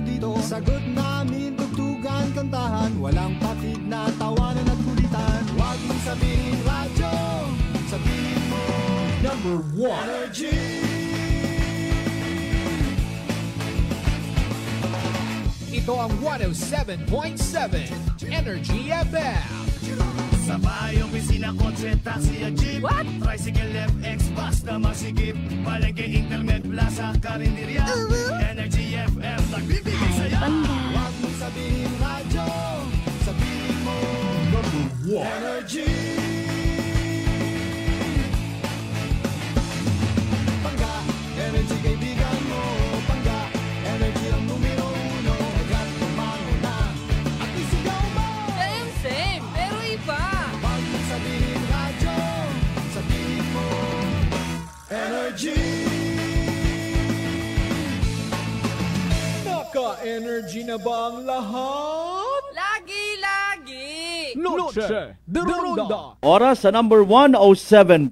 dito. Sagot namin, tugtugan, kantahan, walang patid na tawanan at kulitan. Huwag mong sabihin radyo, sabihin mo number 1 Energy. Ito ang 107.7 Energy FM. Sa bahay, opisina, kotse, taxi at jeep. What? Tricycle, FX, bus na masikip. Palengke, internet, plaza, karinderya. Energy FM, nagbibigay saya. Huwag mong sabihin radyo, sabihin mo number 1 Energy. Pangga, energy kaibigan mo. Pangga, energy ang numero 1. Agad tumango na at isigaw mo. Same, pero iba. Huwag mong sabihin radyo, sabihin mo energy. Naka-energy na ba ang lahat? Lagi. Noche de Ronda. Oras sa number 107.7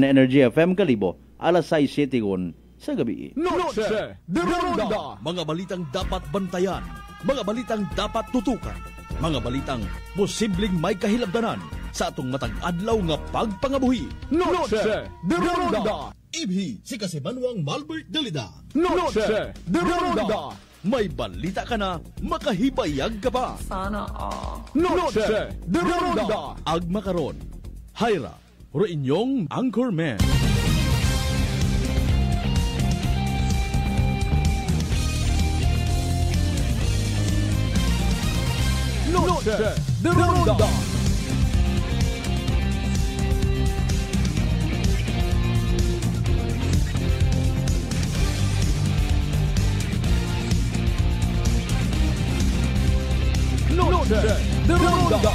Energy FM Kalibo, alas 6:07 sa gabi. Noche de Ronda. Mga balitang dapat bantayan, mga balitang dapat tutukan, mga balitang posibleng may kahilabdanan sa atong matag adlaw nga pagpangabuhi. Noche de Ronda. Ibhi si Kasimanwang Malbert Dalida. Noche de Ronda. May balita ka na, makahibayag ka pa. Sana all. Noche de Ronda. Agma karon, Hyra, ro inyong Anchorman. Noche de Ronda. Noche de Ronda.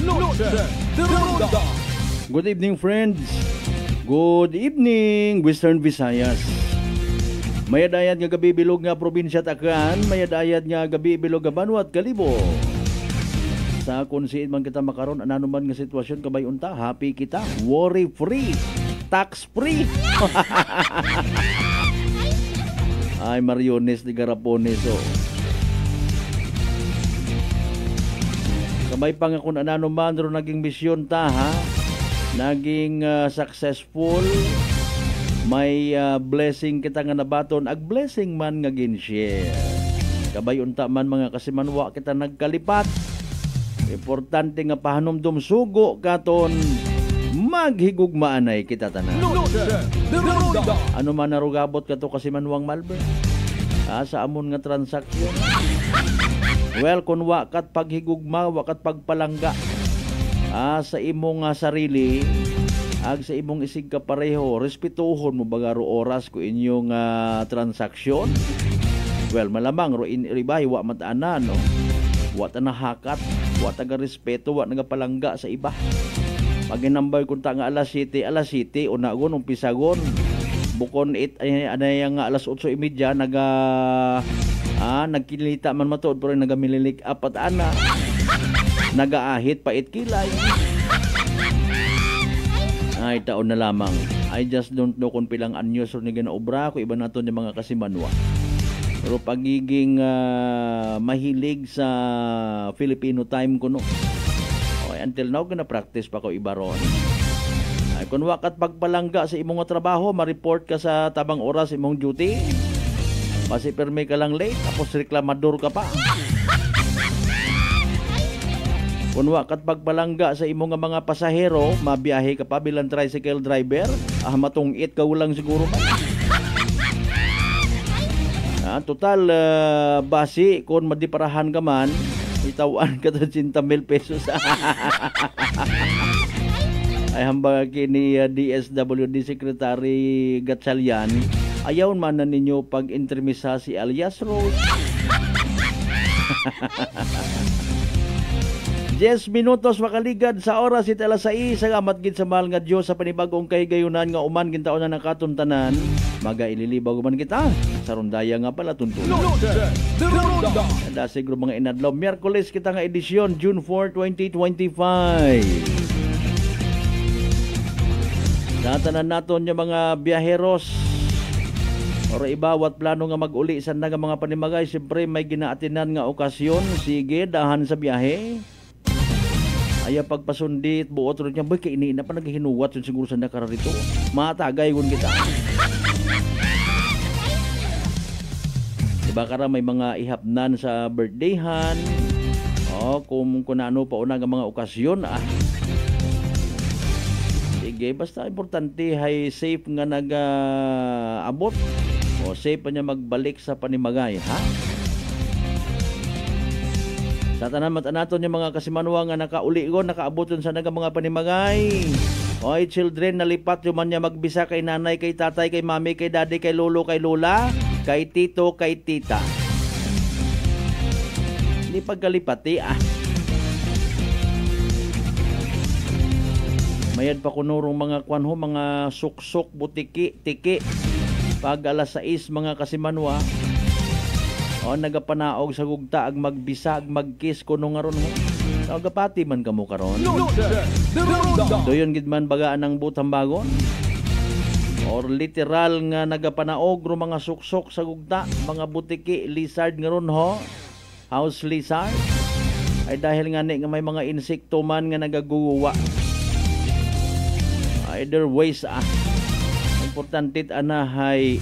Noche de Ronda. Good evening, friends. Good evening, Western Visayas. Mayadayad nga gabi bilog nga probinsya Tacloban, mayadayad nga gabi bilog nga Banwa at Kalibo. Sa kung siin man kita makaron, anano man nga sitwasyon kabay unta, happy kita, worry free, tax free. Ay, Mariones de Garapones, oh. Kabay pa nga kung anano man ro naging misyon ta, ha? Naging successful, may blessing kita nga nabaton, ag blessing man nga gin-share. Kabay unta man mga kasimanwa kita nagkalipat. Importante nga pahanumdum sugo katon maghigugmaanay kita tanan. Noche de Ronda. Ano man narugabot kato kasimanwang Malbert? Sa amon nga transaksyon. Well, kung wakat paghigugma, wakat pagpalangga sa imong sarili, ag sa imong isig kapareho, respetuhon mo bagaro oras ko inyong transaksyon. Well, malamang ro inibay wa mataanan, no? Wa ta nahakat, wa taga respeto, wa nagapalangga sa iba. Pag number kun ta nga alas 7 unagon umpisagon. Bukon anay nga alas 8:30 nagkilita man matuod pero nagamililik apat ana. Nagaahit pait kilay. Ay taon na lamang. I just don't know kung pilang anyos ro ni ginaobra ko iba naton yung mga kasimanwa. Pero pagiging mahilig sa Filipino time ko no. Okay, until now gina-practice pa ko iba ron. Ay kung wakat pagpalangga sa imong trabaho, ma-report ka sa tabang oras imong duty. Pasipirme ka lang late, tapos reklamador ka pa. Kung wakat pagpalangga sa imong mga pasahero, mabiyahe ka pa bilang tricycle driver, matungit ka ulang siguro pa. Total basi kung madiparahan ka man, itawan ka ta 50,000 pesos. Ay hambag kini DSWD Secretary Gatchalian, ayaw man na ninyo pag-intermisa si Alias Rose. 10 minutos makaligad sa oras it alas 6. Salamat gid sa mahal nga Dios sa panibagong kahigayunan nga uman gintaon na nakatuntanan. Magaililibaw man kita. Sa rondaya nga pala tuntun. Noche de Ronda. Ada siguro mga inadlaw. Miyerkules kita nga edisyon, June 4, 2025. Natanan naton yung mga biyaheros or iba wat plano nga mag-uli sa nga mga panimagay. Siyempre may ginaatinan nga okasyon. Sige, dahan sa biyahe. Aya pagpasundit, buot rin niya. Boy, kaini na pa naghihinuwat yun siguro sa nakararito. Matagay yun kita. Diba kara may mga ihapnan sa birthdayhan. Kung ano pa una nga mga okasyon. Sige, basta importante hay safe nga nag-abot. Safe pa niya magbalik sa panimagay, ha? Sa tanan matanaton yung mga kasimanwa nga nakauligon, nakaaboton sa mga panimagay. Oy, children, nalipat yung man niya magbisa kay nanay, kay tatay, kay mami, kay daddy, kay lolo, kay lola, kay tito, kay tita. Hindi pagkalipati, Mayad pa kunurong mga kwanho, mga suksok, butiki, tiki. Pag alas 6 mga kasimanwa, nagapanaog sa gugta, ag magbisa, ag magkiss kuno nga ron ho. Nagapati man kamo karon. Noche de Ronda. Doyon gid man bagaan ng butang bagon. Or literal nga nagapanaog ro mga suksok sa gugta, mga butiki, lizard nga ron ho. House lizard. Ay dahil nga nga may mga insekto man nga nagaguwa. Either ways importante anahay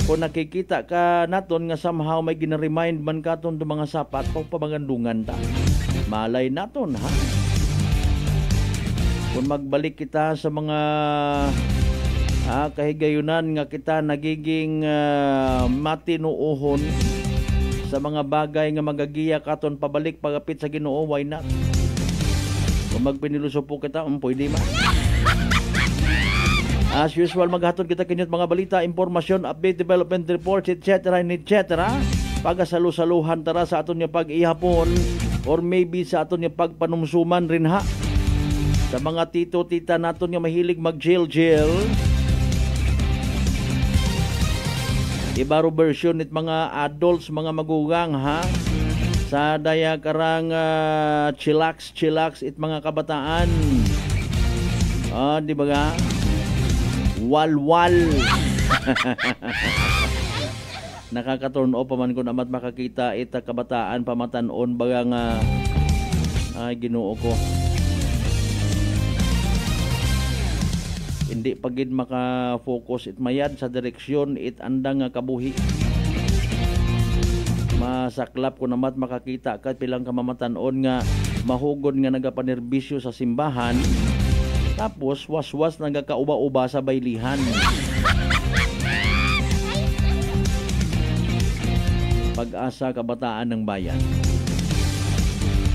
kung nakikita ka naton nga somehow may gina-remind man katon do mga sapat pag pamagandungan ta. Malay naton, ha? Kung magbalik kita sa mga kahigayunan nga kita nagiging matinuohon sa mga bagay nga magagiya katon pabalik pagapit sa Ginoo, why not? Kung magpinilusopo kita, pwede man. As usual, maghatod kita kinyot mga balita, impormasyon, update, development reports, etc. Pagasalu-saluhan tara sa aton niya pag-ihapon or maybe sa aton niya pagpanumsuman rin, ha? Sa mga tito-tita naton nga mahilig mag-jail-jail. Ibaro version it mga adults, mga magugang, ha? Sa daya karang chillax it mga kabataan. Di ba ga? Walwal. Nakaka-turn off pa man ko namat makakita ita kabataan pamatanon baga nga Ginoo ko. Hindi pagid maka-focus it mayad sa direksyon it andang nga kabuhi. Masaklap ko namat makakita kat pilang kamamatanon nga mahugod nga nagapanerbisyo sa simbahan. Tapos, waswas nagkakauba-uba sa baylihan. Pag-asa kabataan ng bayan.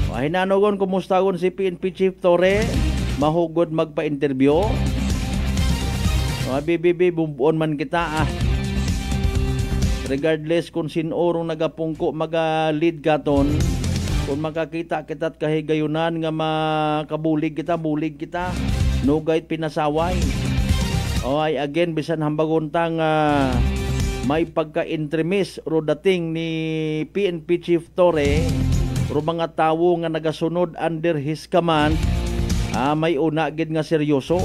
Hinanogon, kumustagon si PNP Chief Torre? Mahugod magpa-interview? Bibibi, bumbuon man kita, Regardless kung sinurong nagapungko, maga-lead katon. Kung makakita kita't kahigayunan nga makabulig kita, bulig kita. No guide pinasaway. Ay again bisan hambagontang may pagka-intremis ro dating ni PNP Chief Torre ro mga tawo nga nagasunod under his command, may una gid nga seryoso.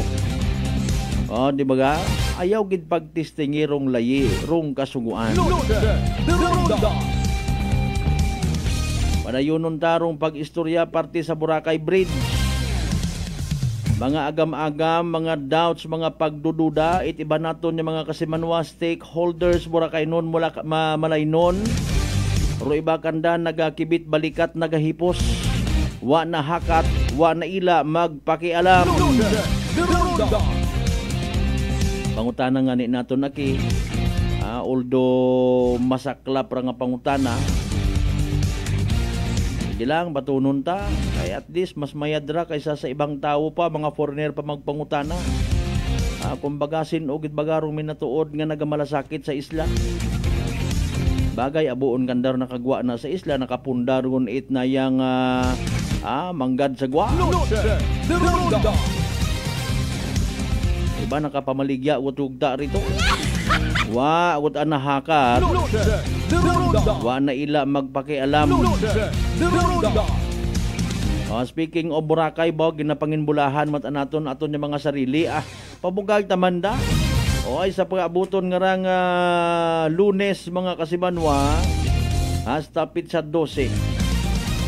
Di ba ga? Ayaw gid pagtistingi rong layi, rong kasuguan. Noche de Ronda. Padayonon tarong pag-istorya parte sa Boracay Bridge. Mga agam-agam, mga doubts, mga pagdududa, itiba naton yung mga kasimanwa stakeholders Boracay nun mula malaynon. Ro iba kanda nagakibit balikat nagahipos. Wa na hakat, wa na ila magpakialam. Noche de Ronda. Pangutana nga ni naton aki. Although masaklap ra nga pangutana, lang batunon ta kay at least mas mayadra kaysa sa ibang tao pa, mga foreigner pa magpangutana. Kung bagasin o gid bagarong minatuod nga nagamalasakit sa isla. Bagay abuon kandar nakagwa na sa isla nakapundar gun it na yang manggad sa gwa. Noche de Ronda. Iba nakapamaligya utugda rito. Wa ut anahakat. Noche de Ronda. Wa na ila magpakialam. Noche de Ronda. Speaking of Boracay ba ginapanginbulahan mat anaton aton yung mga sarili pabugag tamanda. Ay sa pag-abuton nga rang Lunes mga kasimanwa hasta pitsa 12.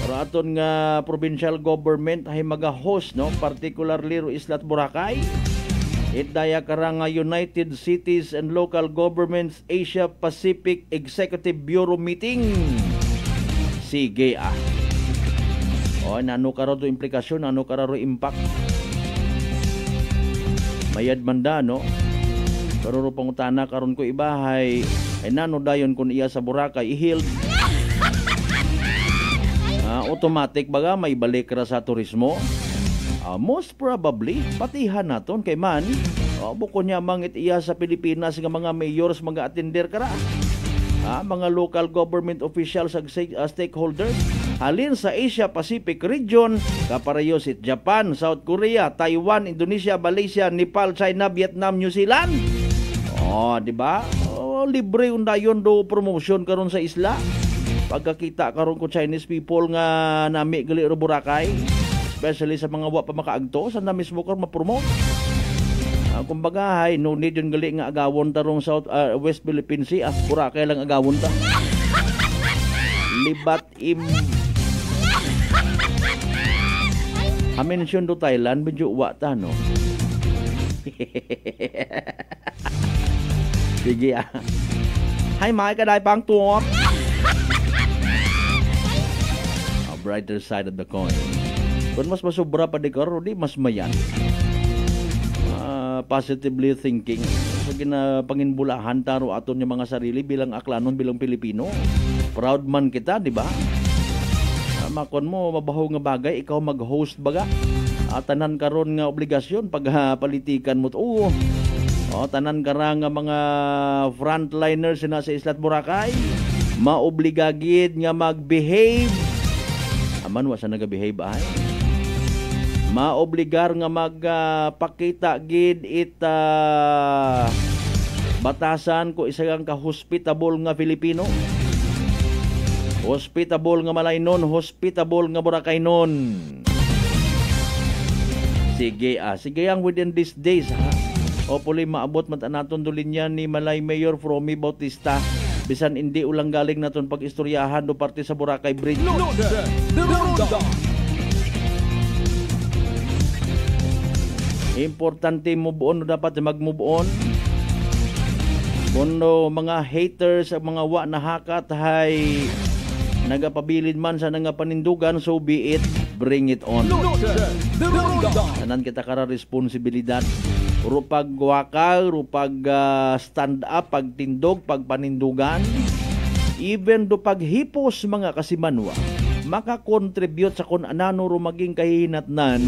Para aton nga provincial government ay maga-host no particularly ro Isla Boracay. Itdaya karang United Cities and Local Governments Asia Pacific Executive Bureau meeting. Sige nano karo to implikasyon, nano karo impact. Mayad manda no. Pero ro pangutana karon ko ibahay ay nano dayon kun iya sa Boracay ihil. Automatic baga may balik ra sa turismo. Most probably patihan naton kay man buko niya mangit iya sa Pilipinas nga mga mayors mga attender kara. Mga local government officials ag stakeholders halin sa Asia Pacific region kapareho si Japan, South Korea, Taiwan, Indonesia, Malaysia, Nepal, China, Vietnam, New Zealand. Di ba? Libre undayon do promotion karon sa isla. Pagkakita karon ko Chinese people nga nami gali ro Boracay, especially sa mga wa pa makaagto sa na mismo karon ma-promote. Kumbaga no need yung gali nga agawon tarong South West Philippine Sea Boracay lang agawon ta. Libat mention do Thailand medyo wa ta no. Sige Hay mai ka dai pang tuot. A brighter side of the coin. Kung mas masubra pa di karo di mas mayan. Positively thinking sa ginapanginbulahan taro aton yung mga sarili bilang aklanon bilang Pilipino. Proud man kita, di ba? Makon mo mabaho nga bagay ikaw mag-host baga. Tanan karon nga obligasyon pag politikan mo to. Tanan kara nga mga frontliners na sa Isla Boracay maobligagid nga mag-behave. Aman wa sa naga-behave maobligar nga magpakita gid batasan ko isang ka-hospitable nga Filipino. Hospitable nga Malaynon, hospitable nga Boracaynon. Sige ang within these days hopefully maabot man naton dulinyan ni Malay Mayor Fromy Bautista bisan hindi ulang galing naton pag-istoryahan do parte sa Boracay Bridge. Noche de Ronda. Importante move on dapat mag-move on. Kuno mga haters ang mga wa nahakat hay nagapabilin man sa nga panindugan so be it, bring it on. Noche de Ronda. Tanan kita kara responsibilidad. Rupag wakal, rupag stand up, pagtindog, pagpanindugan. Even do paghipos mga kasimanwa makakontribute sa kung anano maging kahihinatnan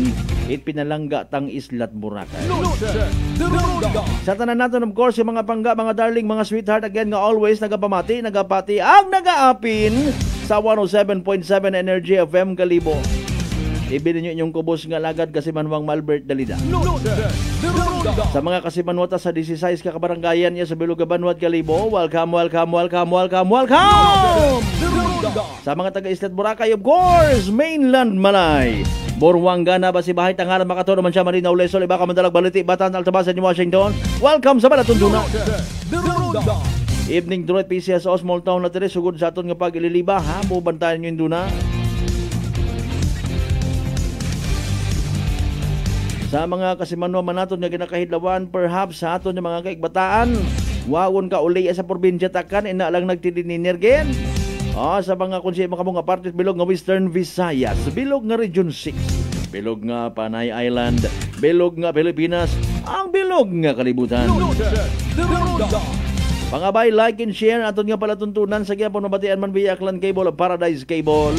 pinalangga tang Isla Boracay. Noche de Ronda. Sa tanan natin of course yung mga pangga, mga darling, mga sweetheart again nga always nagapamati ang nagaapin sa 107.7 Energy FM Kalibo. Ibinin nyo inyong kubos nga lagad Kasimanwang Malbert Dalida. Noche de Ronda. Sa mga Kasimanwata sa 16 kabarangayan niya sa Bilog Banwat Kalibo, welcome. Noche de Ronda. Sa mga taga-Isla Boracay, of course, mainland Malay. Borwanga na ba si Bahay Tangalan Makatono man siya Marina Uleso, iba ka mandalag baliti, Batan Altabasan ni Washington. Welcome sa Balatundunan. Noche de Ronda. Evening Druid PCS o small town na tiri, sugod sa aton nga pag-ililiba, bubantayan nyo yung duna. Sa mga Kasimanwa man naton nga ginakahidlawan, perhaps sa aton nga mga kaigbataan, wawon ka uli sa probinsya takan, ina lang nagtidininergen. Sa mga konsiye mga parties bilog nga Western Visayas, bilog nga Region 6, bilog nga Panay Island, bilog nga Pilipinas, ang bilog nga kalibutan. Noche de Ronda. Pangabay, like and share aton nga palatuntunan sa gyapon mabatian man via Aklan Cable o Paradise Cable.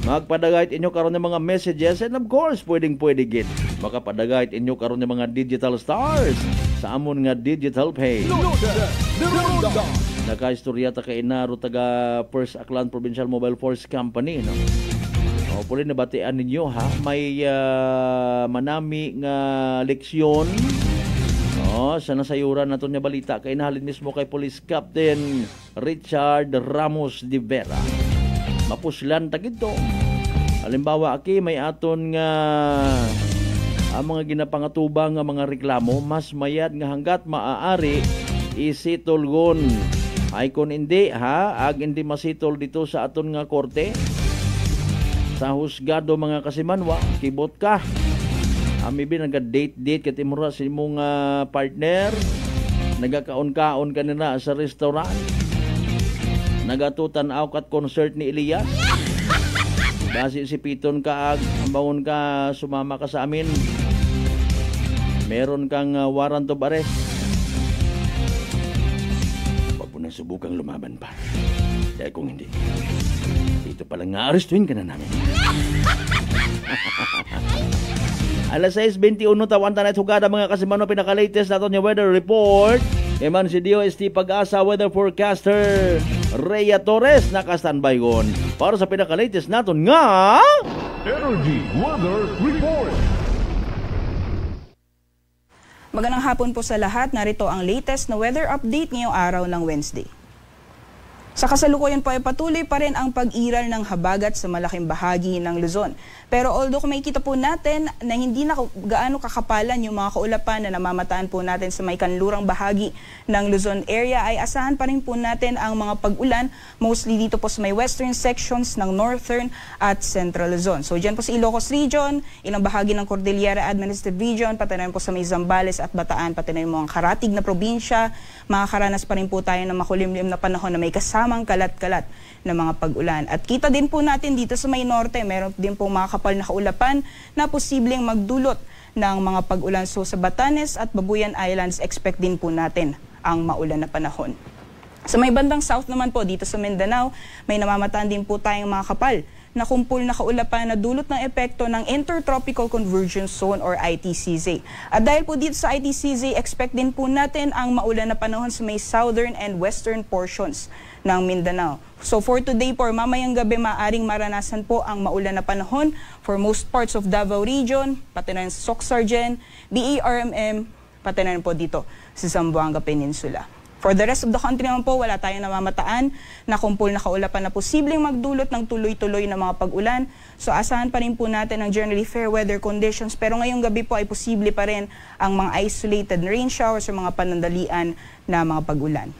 Magpadagayt inyo karon ng mga messages and of course pwede gid makapadagayt inyo karon ng mga digital stars sa amon nga digital page. Noche de Ronda. nakaistorya ta kay Inaro taga First Aklan Provincial Mobile Force Company, no? O puli nabatian ninyo ha, may manami nga leksyon sa nasayuran naton nga balita kay nahalin mismo kay Police Captain Richard Ramos de Vera. Mapuslan ta gito. Halimbawa aki may aton nga ang mga ginapangatubang nga mga reklamo mas mayad nga hanggat maaari isitolgon. Ay kung hindi ag hindi masitol dito sa aton nga korte sa husgado mga kasimanwa, kibot ka. Amibi nagka-date kat imura sa imong partner, nagakaon-kaon ka nila sa restaurant, nagatutan-aw kat concert ni Elias. Basi si Piton ka ang bawon ka sumama ka sa amin. Meron kang warrant of arrest. Huwag mo na subukang lumaban pa. Dahil kung hindi, dito palang nga-arrestuin ka na namin. Alas 6:21 tawan tanay hugada mga kasimano, pinaka-latest nato yung weather report. Eman si DOST Pag-asa weather forecaster Rhea Torres naka-standby gon para sa pinaka-latest naton nga Energy Weather Report. Magandang hapon po sa lahat. Narito ang latest na weather update ngayong araw ng Wednesday. Sa kasalukuyan po ay patuloy pa rin ang pag-iral ng habagat sa malaking bahagi ng Luzon. Pero although kung makikita po natin na hindi na gaano kakapalan yung mga kaulapan na namamataan po natin sa may kanlurang bahagi ng Luzon area, ay asahan pa rin po natin ang mga pag-ulan mostly dito po sa may western sections ng northern at central Luzon. So dyan po sa Ilocos Region, ilang bahagi ng Cordillera Administrative Region, pati na rin po sa may Zambales at Bataan, pati na rin mga karatig na probinsya, makakaranas pa rin po tayo ng makulimlim na panahon na may kasamang kalat-kalat na mga pag-ulan. At kita din po natin dito sa may norte, meron din po mga kapal na kaulapan na posibleng magdulot ng mga pag-ulan. So sa Batanes at Babuyan Islands, expect din po natin ang maulan na panahon. Sa may bandang south naman po, dito sa Mindanao, may namamataan din po tayong mga kapal na kumpul na kaulapan na dulot ng epekto ng Intertropical Convergence Zone or ITCZ. At dahil po dito sa ITCZ, expect din po natin ang maulan na panahon sa may southern and western portions ng Mindanao. So for today po, mamayang gabi maaring maranasan po ang maulan na panahon for most parts of Davao Region, pati na rin sa Soc-Sargen, BERMM, pati na rin po dito sa Zamboanga Peninsula. For the rest of the country naman po, wala tayong namamataan na kumpul na kaulapan na posibleng magdulot ng tuloy-tuloy na mga pag-ulan. So asahan pa rin po natin ang generally fair weather conditions. Pero ngayong gabi po ay posible pa rin ang mga isolated rain showers o mga panandalian na mga pag-ulan.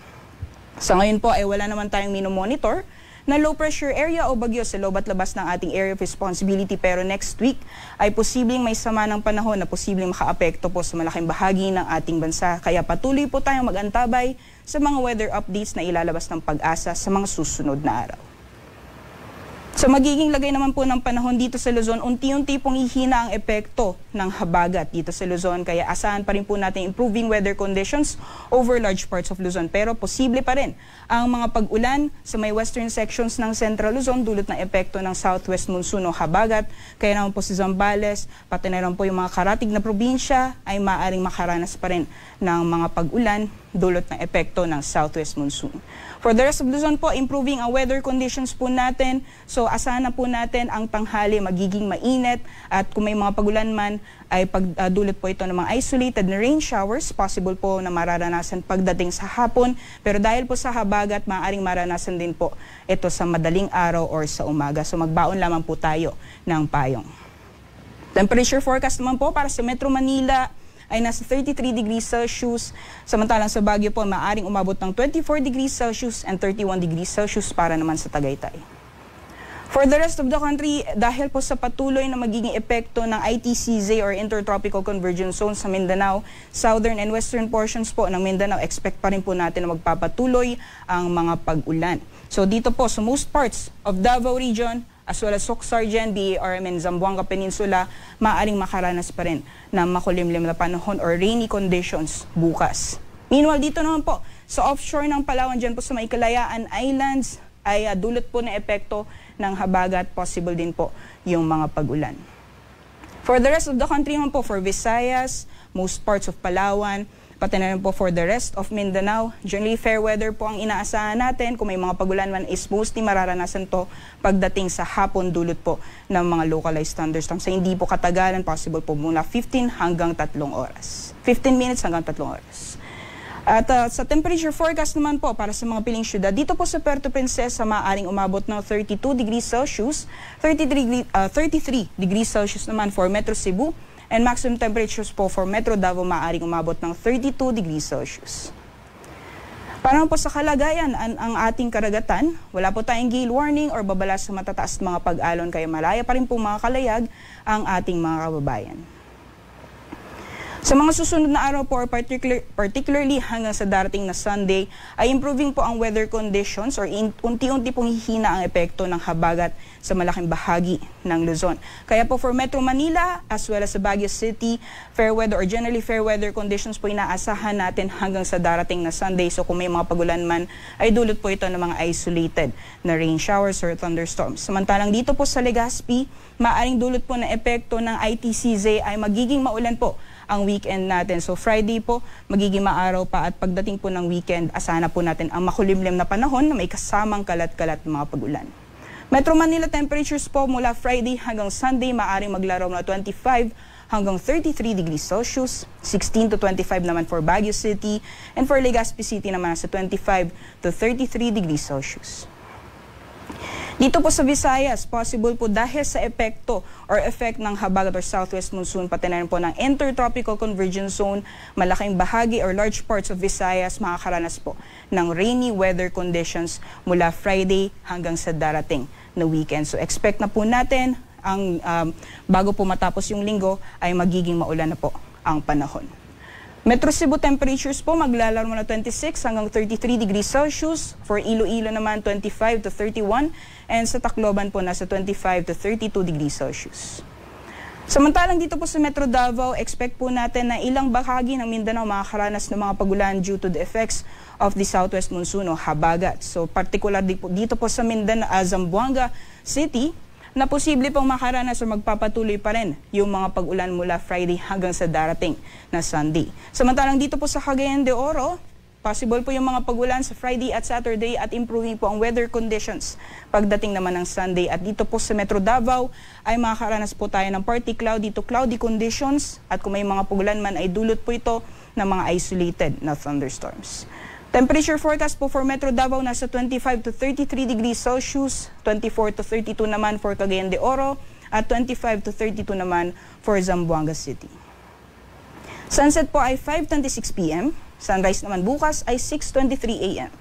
Sa ngayon po ay wala naman tayong minomonitor na low pressure area o bagyo sa loob at labas ng ating area of responsibility, pero next week ay posibleng may sama ng panahon na posibleng makaapekto po sa malaking bahagi ng ating bansa. Kaya patuloy po tayong mag-antabay sa mga weather updates na ilalabas ng Pag-asa sa mga susunod na araw. Sa magiging lagay naman po ng panahon dito sa Luzon, unti-unti pong ihina ang epekto ng habagat dito sa Luzon. Kaya asahan pa rin po natin improving weather conditions over large parts of Luzon. Pero posible pa rin ang mga pag-ulan sa may western sections ng Central Luzon dulot ng epekto ng southwest monsoon o habagat. Kaya naman po si Zambales, pati na rin po yung mga karatig na probinsya ay maaaring makaranas pa rin ng mga pag-ulan dulot ng epekto ng southwest monsoon. For the rest of Luzon po, improving ang weather conditions po natin. So asahan na po natin ang tanghali magiging mainit at kung may mga pagulan man ay pagdulot po ito ng mga isolated na rain showers. Possible po na mararanasan pagdating sa hapon. Pero dahil po sa habagat, maaaring maranasan din po ito sa madaling araw or sa umaga. So magbaon lamang po tayo ng payong. Temperature forecast naman po para sa Metro Manila ay nasa 33 degrees Celsius. Samantalang sa Baguio po, maaring umabot ng 24 degrees Celsius and 31 degrees Celsius para naman sa Tagaytay. For the rest of the country, dahil po sa patuloy na magiging epekto ng ITCZ or Intertropical Convergence Zone sa Mindanao, southern and western portions po ng Mindanao, expect pa rin po natin na magpapatuloy ang mga pag-ulan. So dito po sa most parts of Davao Region, as well as Soc-Sargen, BERMM, and Zamboanga Peninsula, maaaring makaranas pa rin ng makulimlim na panahon or rainy conditions bukas. Meanwhile, dito naman po, sa offshore ng Palawan, dyan po sa may Kalayaan Islands, ay dulot po na epekto ng habagat, possible din po yung mga pag-ulan. For the rest of the country naman po, for Visayas, most parts of Palawan, pati na rin po for the rest of Mindanao. Generally fair weather po ang inaasahan natin. Kung may mga pagulan man is mostly mararanasan to pagdating sa hapon dulot po ng mga localized thunderstorms. So hindi po katagalan, possible po mula 15 hanggang 3 oras. 15 minutes hanggang 3 oras. At sa temperature forecast naman po para sa mga piling syudad, dito po sa Puerto Princesa maaaring umabot ng 32 degrees Celsius, 33 degrees Celsius naman for Metro Cebu, and maximum temperatures po for Metro Davao maaaring umabot ng 32 degrees Celsius. Para po sa kalagayan ang ating karagatan, wala po tayong gale warning or babala sa matataas mga pag-alon, kaya malaya pa rin po mga kalayag ang ating mga kababayan. Sa mga susunod na araw po, or particularly hanggang sa darating na Sunday, ay improving po ang weather conditions or unti-unti pong hihina ang epekto ng habagat sa malaking bahagi ng Luzon. Kaya po for Metro Manila as well as sa Baguio City, fair weather or generally fair weather conditions po inaasahan natin hanggang sa darating na Sunday. So kung may mga pagulan man, ay dulot po ito ng mga isolated na rain showers or thunderstorms. Samantalang dito po sa Legazpi, maaring dulot po na epekto ng ITCZ ay magiging maulan po ang weekend natin. So Friday po, magiging maaraw pa, at pagdating po ng weekend, asahan na po natin ang makulimlim na panahon na may kasamang kalat-kalat ng mga pagulan. Metro Manila temperatures po mula Friday hanggang Sunday, maaring maglaro na 25 hanggang 33 degrees Celsius, 16 to 25 naman for Baguio City, and for Legazpi City naman sa 25 to 33 degrees Celsius. Dito po sa Visayas, possible po dahil sa epekto or effect ng habagat or southwest monsoon, pati na rin po ng intertropical convergence zone, malaking bahagi or large parts of Visayas makakaranas po ng rainy weather conditions mula Friday hanggang sa darating na weekend. So expect na po natin ang bago po matapos yung linggo ay magiging maulan na po ang panahon. Metro Cebu temperatures po maglalaro na 26 hanggang 33 degrees Celsius. For Iloilo naman 25 to 31, and sa Tacloban po nasa 25 to 32 degrees Celsius. Samantalang dito po sa Metro Davao, expect po natin na ilang bahagi ng Mindanao makakaranas ng mga pagulan due to the effects of the southwest monsoon o habagat. So particular dito po sa Mindanao, Zamboanga City, na posible pong makaranas o magpapatuloy pa rin yung mga pag-ulan mula Friday hanggang sa darating na Sunday. Samantalang dito po sa Cagayan de Oro, possible po yung mga pag-ulan sa Friday at Saturday at improving po ang weather conditions pagdating naman ng Sunday. At dito po sa Metro Davao ay makakaranas po tayo ng partly cloudy to cloudy conditions, at kung may mga pag-ulan man ay dulot po ito ng mga isolated na thunderstorms. Temperature forecast po for Metro Davao nasa 25 to 33 degrees Celsius, 24 to 32 naman for Cagayan de Oro, at 25 to 32 naman for Zamboanga City. Sunset po ay 5:26 p.m., sunrise naman bukas ay 6:23 a.m.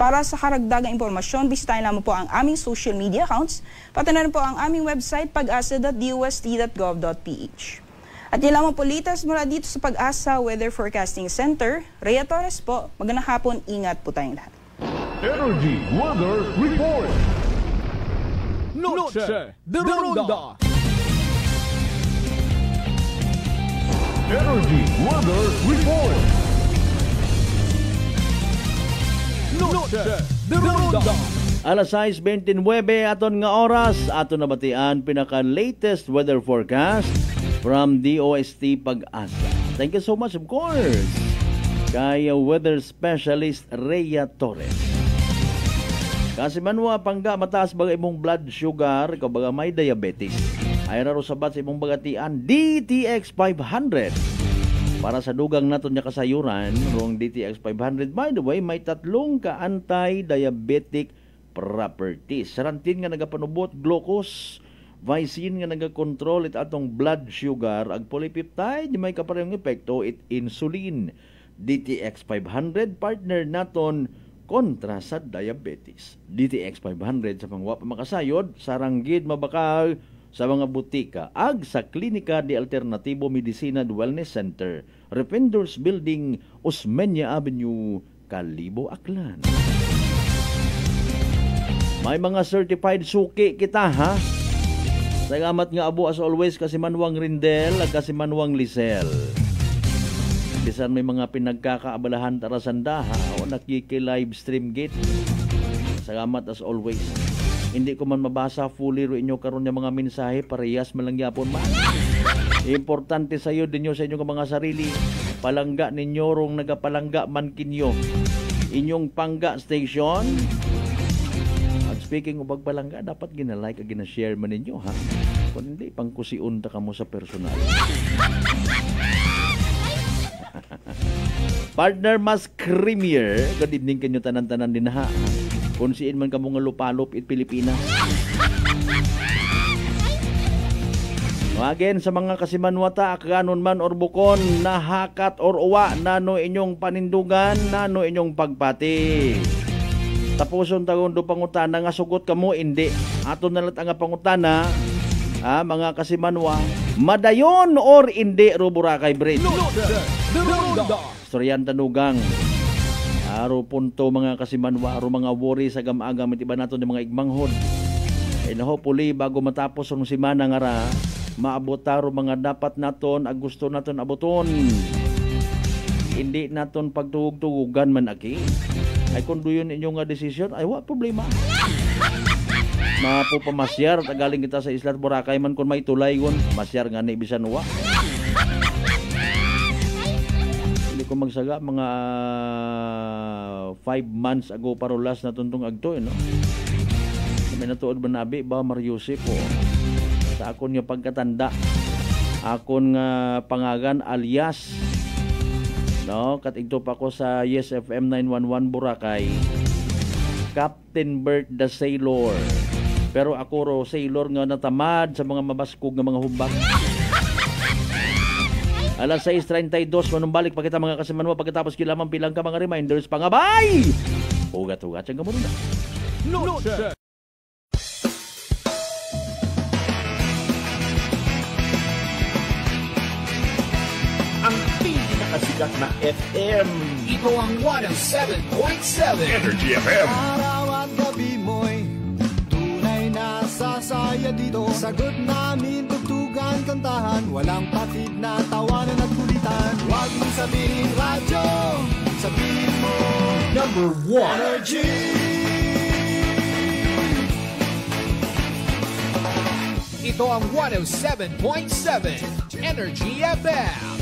Para sa karagdagang impormasyon, bisitahin lamang po ang aming social media accounts, pati na rin po ang aming website pag-asa.dost.gov.ph. At yun lamang po latest mula dito sa Pag-asa Weather Forecasting Center. Rhea Torres po, magandang hapon, ingat po tayong lahat. Energy Weather Report. Noche de Ronda. Energy Weather Report. Noche de Ronda. Alas 6:29 aton nga oras, aton nabatian pinaka-latest weather forecast from DOST Pag-asa. Thank you so much, of course, kay weather specialist Rhea Torres. Kasi manwa pangga mataas baga imong blood sugar, ikaw baga may diabetes, ay raro sabat sa imong bagatian DTX 500 para sa dugang naton nya kasayuran. Rong DTX 500, by the way, may tatlong ka anti-diabetic properties. Sarantin nga nagapanubot glucose, Vicin nga nagakontrol it atong blood sugar, ag polypeptide may kaparehong epekto it insulin. DTX 500 partner naton kontra sa diabetes. DTX 500 sa pangwa pa makasayod, saranggid mabakal sa mga butika ag sa Klinika de Alternativo Medicina and Wellness Center, Rependors Building, Osmeña Avenue, Kalibo, Aklan. May mga certified suki kita, ha? Salamat nga abo as always kasi Manwang Rindel at kasi Manwang Lisel. Bisan may mga pinagkakaabalahan tarasandaha o nakiki-live stream gate. Salamat as always. Hindi ko man mabasa fully ro inyo karon nga mga mensahe, parehas man lang gyapon man. Importante sa iyo dinyo sa inyong mga sarili palangga ninyo rong nagapalangga man kinyo inyong pangga station. At speaking of pagpalangga, dapat ginalike at ginashare man ninyo, ha? Kung hindi, pangkusiun ta ka mo sa personal. Partner mas creamier. Good evening kanyo tanan-tanan din, ha? Kung siin man ka mo nga lupalop it Pilipinas. Again, sa mga kasimanwata, kanon man or bukon, nahakat or uwa, nano inyong panindugan, nano inyong pagpati. Tapuson tagon do pangutana nga sugot kamo, hindi. Ato nalat ang pangutana, mga kasimanwa, madayon or hindi ro Boracay Bridge? Storyan tanugang. Aro punto mga kasimanwa, aro mga worry sa gam-agam, itiba nato ni mga igmanghod. Hopefully, bago matapos ang simana nga ra, maabot taro mga dapat naton ag gusto naton abuton. Hindi naton pagtugug-tugugan man aki. Ay kung duyon inyong nga desisyon, ay wa problema. Mapupamasyar tagaling kita sa Isla Boracay man kung may tulay gon, masyar nga ni bisan wa. Hindi ko magsaga mga 5 months ago parolas na tuntong agto, no? May natuod ba nabi ba Mariusip po? Sa akon nga pagkatanda, akon nga pangagan alias, no, katigto pa ko sa Yes FM 911 Boracay, Captain Bert the Sailor. Pero ako ro sailor nga natamad sa mga mabaskog nga mga humbak. Alas 6:32 manumbalik pa kita mga kasimanwa pagkatapos kilamang pilang ka mga reminders pangabay. Ugat-ugat siyang gamunod. No, sir. Sikat na FM. Ito ang 107.7 Energy FM. Araw at gabi mo'y tunay na sasaya dito. Sagot namin, tugtugan, kantahan, walang patid na tawanan at kulitan. Huwag mong sabihin radyo, sabihin mo Number 1. Energy. Ito ang 107.7 Energy FM.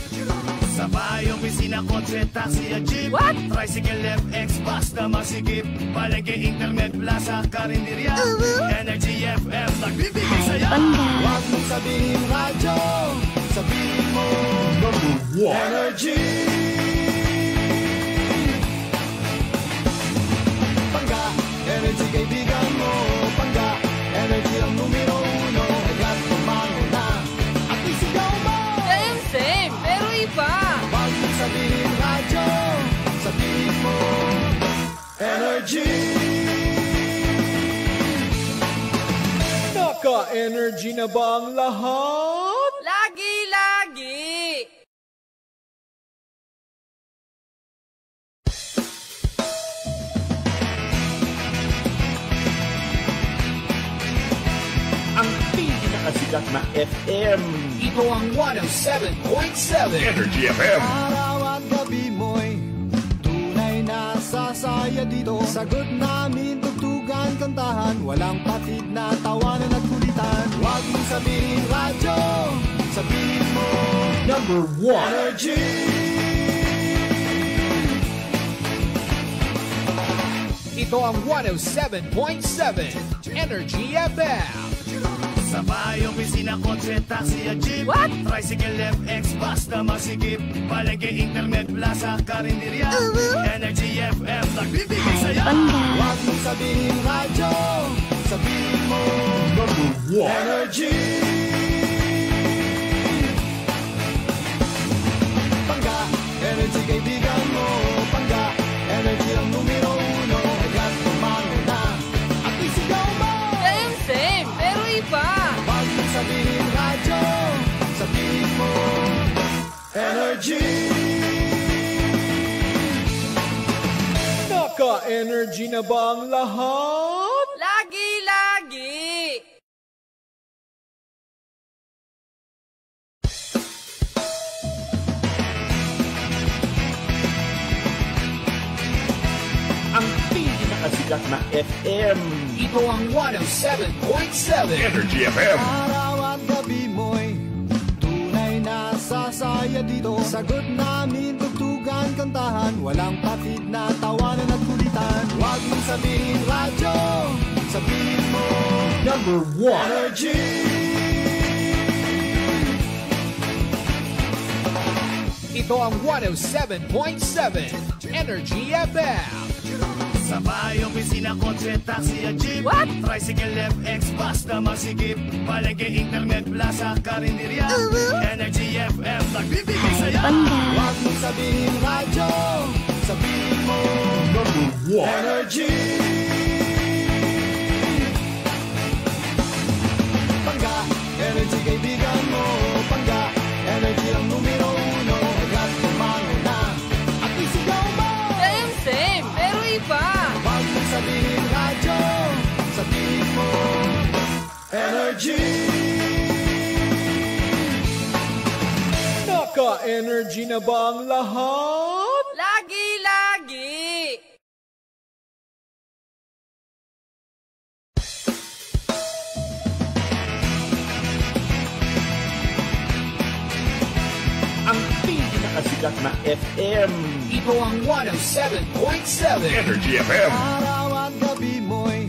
Sa bahay, opisina, kotse, taxi at jeep. What? Tricycle, FX, basta masikip. Palengke, internet, plaza, karinderya. Energy FM, nagbibigay saya. Huwag mong sabihin radyo, sabihin mo Number 1. Energy. Pangga, energy kaibigan mo. Pangga, energy ang numero 1. Agad tumano na at isigaw mo. Same, pero iba. Huwag mong sabihin radyo, sabihin mo Energy. Naka-energy na ba ang lahat? Lagi-lagi. Ang pinakasikat na FM. Ito ang 107.7 Energy FM. Araw at gabi mo'y tunay na sasaya dito. Sagot namin, tugtugan, kantahan, walang patid na tawanan at kulitan. Huwag mong sabihin radyo, sabihin mo Number 1. Energy. Ito ang 107.7 Energy FM. Sa bahay, opisina, kotse, taxi at jeep. What? Tricycle, FX, basta masikip. Palengke, internet, plaza, karinderya. Energy FM, nagbibigay saya. Huwag mong sabihin radyo, sabihin mo Number 1. Energy. Pangga, energy kaibigan mo. Pangga, energy ang numero 1. Agad tumano na at isigaw mo. Same, pero iba. Huwag mong sabihin radyo, sabihin mo Energy. Naka-energy na ba ang lahat? Lagi-lagi. Ang pinakasikat na FM. Ito ang 107.7 Energy FM. Araw at gabi mo'y tunay na sasaya nasasaya dito. Sagot namin, tugtugan, kantahan, walang patid na tawanan at kulitan. Huwag mong sabihin radyo, sabihin mo Number 1. Energy. Ito ang 107.7 Energy FM. Sa bahay, opisina, kotse, taxi at jeep. What? Tricycle, FX, basta masikip. Palengke, internet, plaza, karinderya. Energy FM, nagbibigay saya. Huwag mong sabihin radyo, sabihin mo Number 1. Energy. Pangga, energy kaibigan mo. Pangga, energy ang numero uno. Agad kumango na at isigaw mo. Same, pero iba. Huwag mong sabihin radyo, sabihin mo Energy. Naka-energy na ba ang lahat? Lagi-lagi. Ang pinakasikat na FM. Ito ang 107.7 Energy FM. Araw at gabi mo'y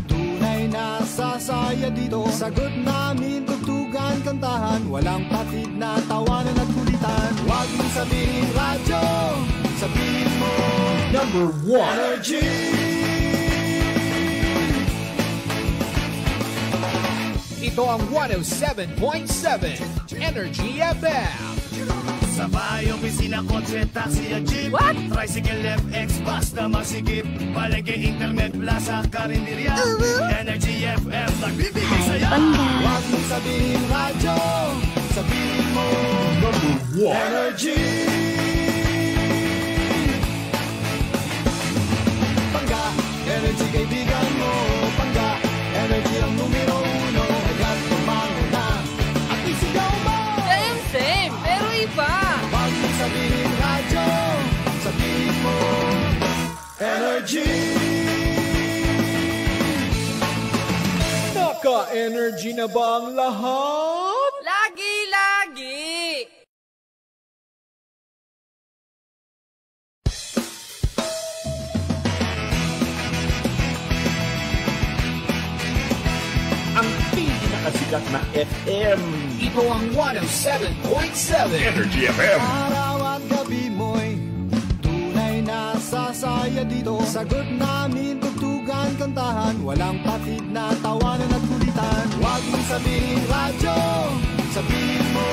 tunay na sasaya dito. Sagot namin, tugtugan, kantahan, walang patid na tawanan at kulitan. Huwag mong sabihin radyo, sabihin mo Number 1. Energy. Ito ang 107.7 Energy FM. Sa bahay, opisina, kotse, taxi at jeep. What? Tricycle, FX, basta masikip. Palengke, internet, plaza, karinderya. Energy FM, nagbibigay saya. Huwag mong sabihin radyo, sabihin mo Number 1. Energy. Pangga, energy kaibigan mo. Pangga, energy ang numero uno. Agad kumango na at isigaw mo. Same, pero iba. Huwag mong sabihin radyo, sabihin mo Energy. Naka-energy na ba ang lahat? Lagi-lagi. Ang pinakasikat na FM. Ito ang 107.7 Energy FM. Araw at gabi mo'y tunay na sasaya dito. Sagot namin, tugtugan, kantahan, walang patid na tawanan at kulitan. Huwag mong sabihin radyo, sabihin mo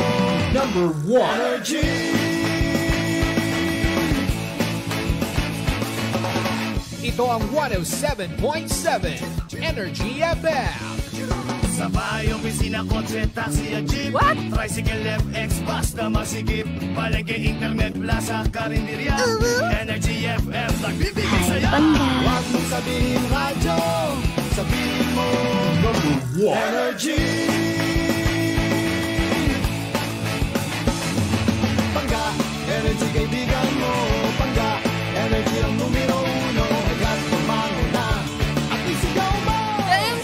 Number 1. Energy. Ito ang 107.7 Energy FM. Sa bahay, opisina, kotse, taxi at jeep. What? Tricycle, FX, basta masikip. Palengke, internet, plaza, karinderya. Energy FM, nagbibigay saya. Huwag mong sabihin radyo, sabihin mo Number 1. Energy. Pangga, energy kaibigan mo. Pangga, energy ang numero uno. Agad kumango na at isigaw mo.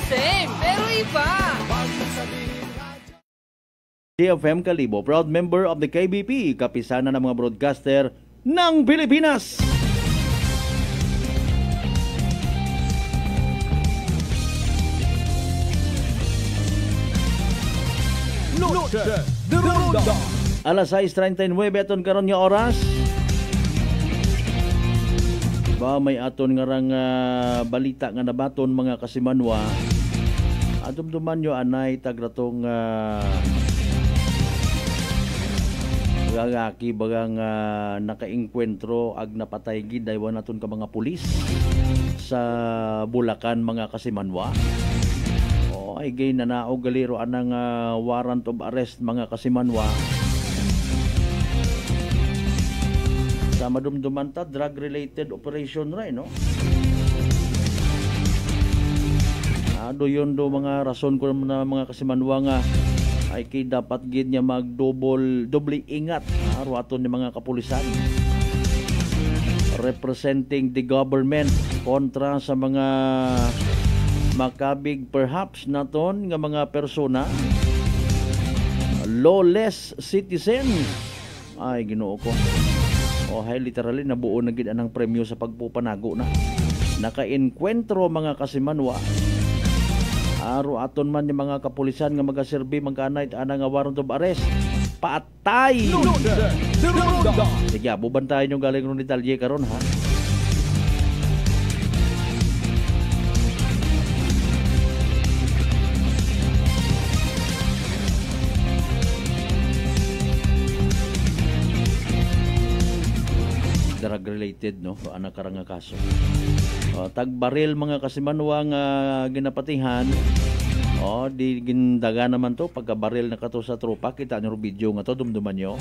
Same, pero iba. Huwag mong sabihin radyo. GFM Kalibo, proud member of the KBP, kapisanan ng mga broadcaster ng Pilipinas. Norte de Ronda. Alas 6:39 aton karon nga oras. Ba may aton nga rang balita nga nabaton mga kasimanwa. Adumduman yo anay tagratong lalaki bagang nakaengkwentro ag napatay gid daywan naton ka mga pulis sa Bulacan mga kasimanwa. O ay gay nanaog galiro anang warrant of arrest mga kasimanwa. Sa madumduman ta drug related operation ray no. Ado yun do mga rason ko na mga kasimanwa nga ay kay dapat gid niya doble ingat araw aton ni mga kapulisan representing the government kontra sa mga makabig perhaps naton nga mga persona lawless citizens Ay, Ginoo ko. Hay literally nabuo na gid anang premyo sa pagpupanago na. Naka-enkwentro mga kasimanwa. Aro aton man yung mga kapulisan nga magaserbi magkanay ana nga warrant of arrest. Patay. Sige, bubantayan yung galing ron detalye karon ha. Drug related no, ana karang nga kaso. Tagbaril mga kasimanwa nga ginapatihan. Di gindaga naman to pagkabaril na kato sa tropa. Kita nyo video nga to, dumduman nyo.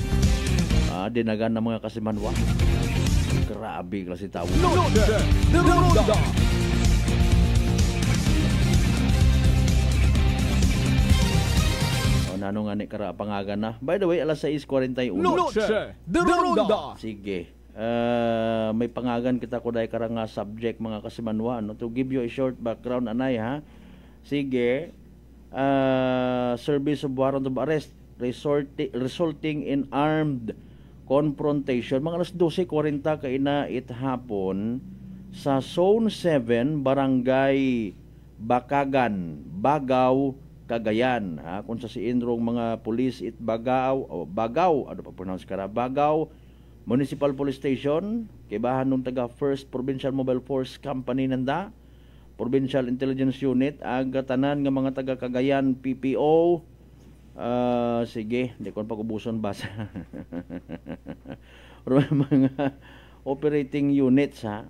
Dinagan na mga kasimanwa. Grabe klase tao. Nanong nga ni kara pangagan na. By the way, alas 6:41. Sige. May pangagan kita ko dahil karang subject mga kasimanwa no? To give you a short background anay ha. Sige. Service of warrant of arrest resulting in armed confrontation mga alas 12:40 kainait hapon sa Zone 7 Barangay Bakagan, Bagaw, Cagayan kung sa siinrong mga pulis Bagaw ano pa pronounce kara Bagaw Municipal Police Station, kibahan nung taga First Provincial Mobile Force Company nanda, Provincial Intelligence Unit, tanan nga mga taga Cagayan PPO. Sige, hindi ko pag-ubuson basa. Mga operating units ha.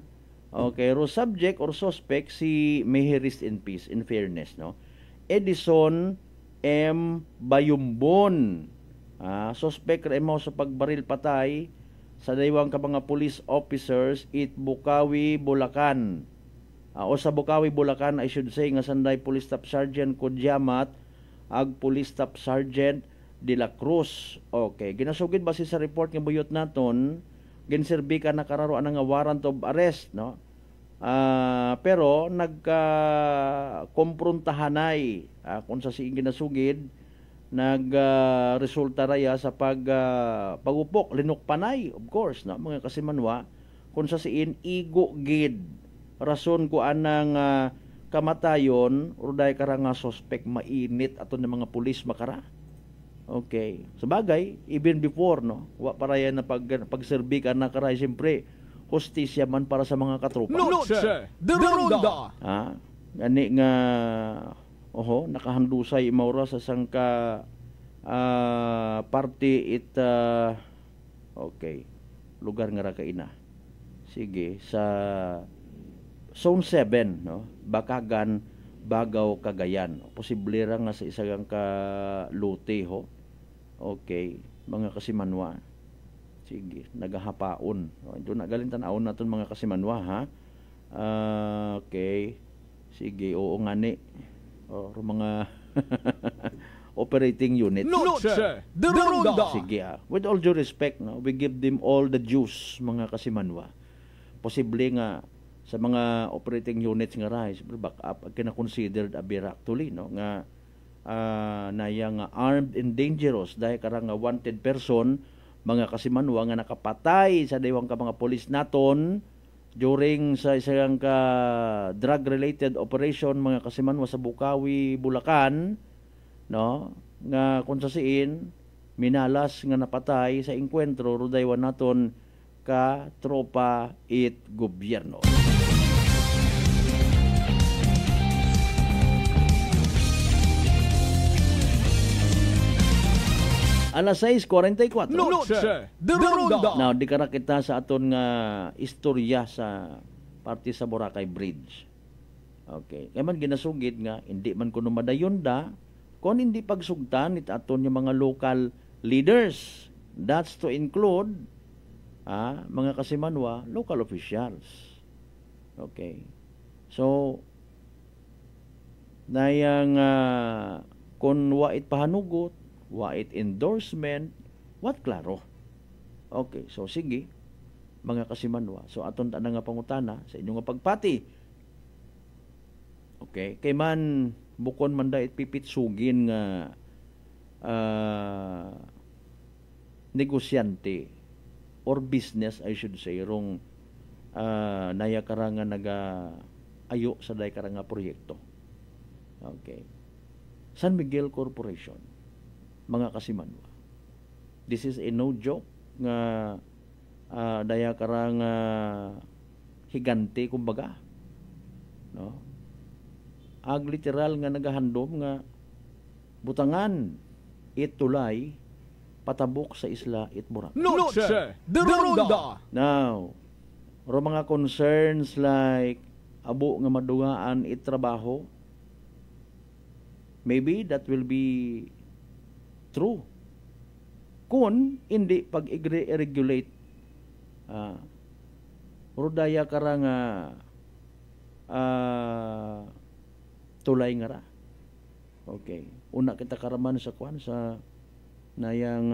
Okay, subject or suspect si may rest in peace, in fairness no. Edison M. Bayumbon. Suspect remo sa pagbaril patay sa daywang ka mga police officers it Bukawi, Bulacan. O sa Bukawi, Bulacan, I should say, nga sanday Police Staff Sergeant Kodyamat ag Police Staff Sergeant De La Cruz. Okay, ginasugid base sa report nga buyot naton, ginserbi ka nakararoan nga warrant of arrest, no? Pero nagka-komprontahanay kung sa siing ginasugid resulta raya sa pagupok linok panay of course no mga kasimanwa kung sa siin igo gid rason ko anang kamatayon uday karang suspect mainit aton ng mga pulis makara. Okay, sa bagay even before no wa paraya na pagserbi ka na karay siyempre hustisya man para sa mga katropa. Gani nga nakahandusay maura sa sangka party okay lugar nga ra kaina. Sige sa Zone 7 no Bakagan Bagaw Cagayan posible ra nga sa isang ka lote ho. Okay mga kasimanwa. Sige nagahapaon ito na galing tan-awon naton mga kasimanwa ha. Okay sige oo ngani or mga operating unit. Sige with all due respect no, we give them all the dues mga kasimanwa. Posible nga sa mga operating units nga rise back up kina-considered a actually no nga nayang armed and dangerous dahil karang wanted person mga kasimanwa nga nakapatay sa daywang ka mga pulis naton during sa isang ka drug related operation mga kasimanwa sa Bukawi, Bulacan no nga kung sa siin minalas nga napatay sa enkwentro rudaywan naton ka tropa it gobyerno. Alas 6:44. Now, di kara kita sa aton nga istorya sa parte sa Boracay Bridge. Okay. Kaya man ginasugid nga, hindi man kuno madayon da, kung hindi pagsugtan it aton yung mga local leaders. That's to include mga kasimanwa, local officials. Okay. So, nayang kung wait pahanugot, wait endorsement, what klaro. Okay, so sige, mga kasimanwa. So aton ta nga pangutana sa inyong nga pagpati. Okay, kay man bukon man da it pipitsugin nga negosyante or business, I should say, rong naya karanga ayo sa day karanga proyekto. Okay. San Miguel Corporation, mga kasimanwa. This is a no joke nga daya karanga higante kumbaga. No? Ag literal nga nagahandom nga butangan itulay patabok sa isla Itburakan. Noche de Ronda. Now, ro mga concerns like abo nga madugaan trabaho, maybe that will be true. Kung hindi pag-regulate rodaya karang tulay nga ra. Okay. Una kita karaman sa kwan sa nayang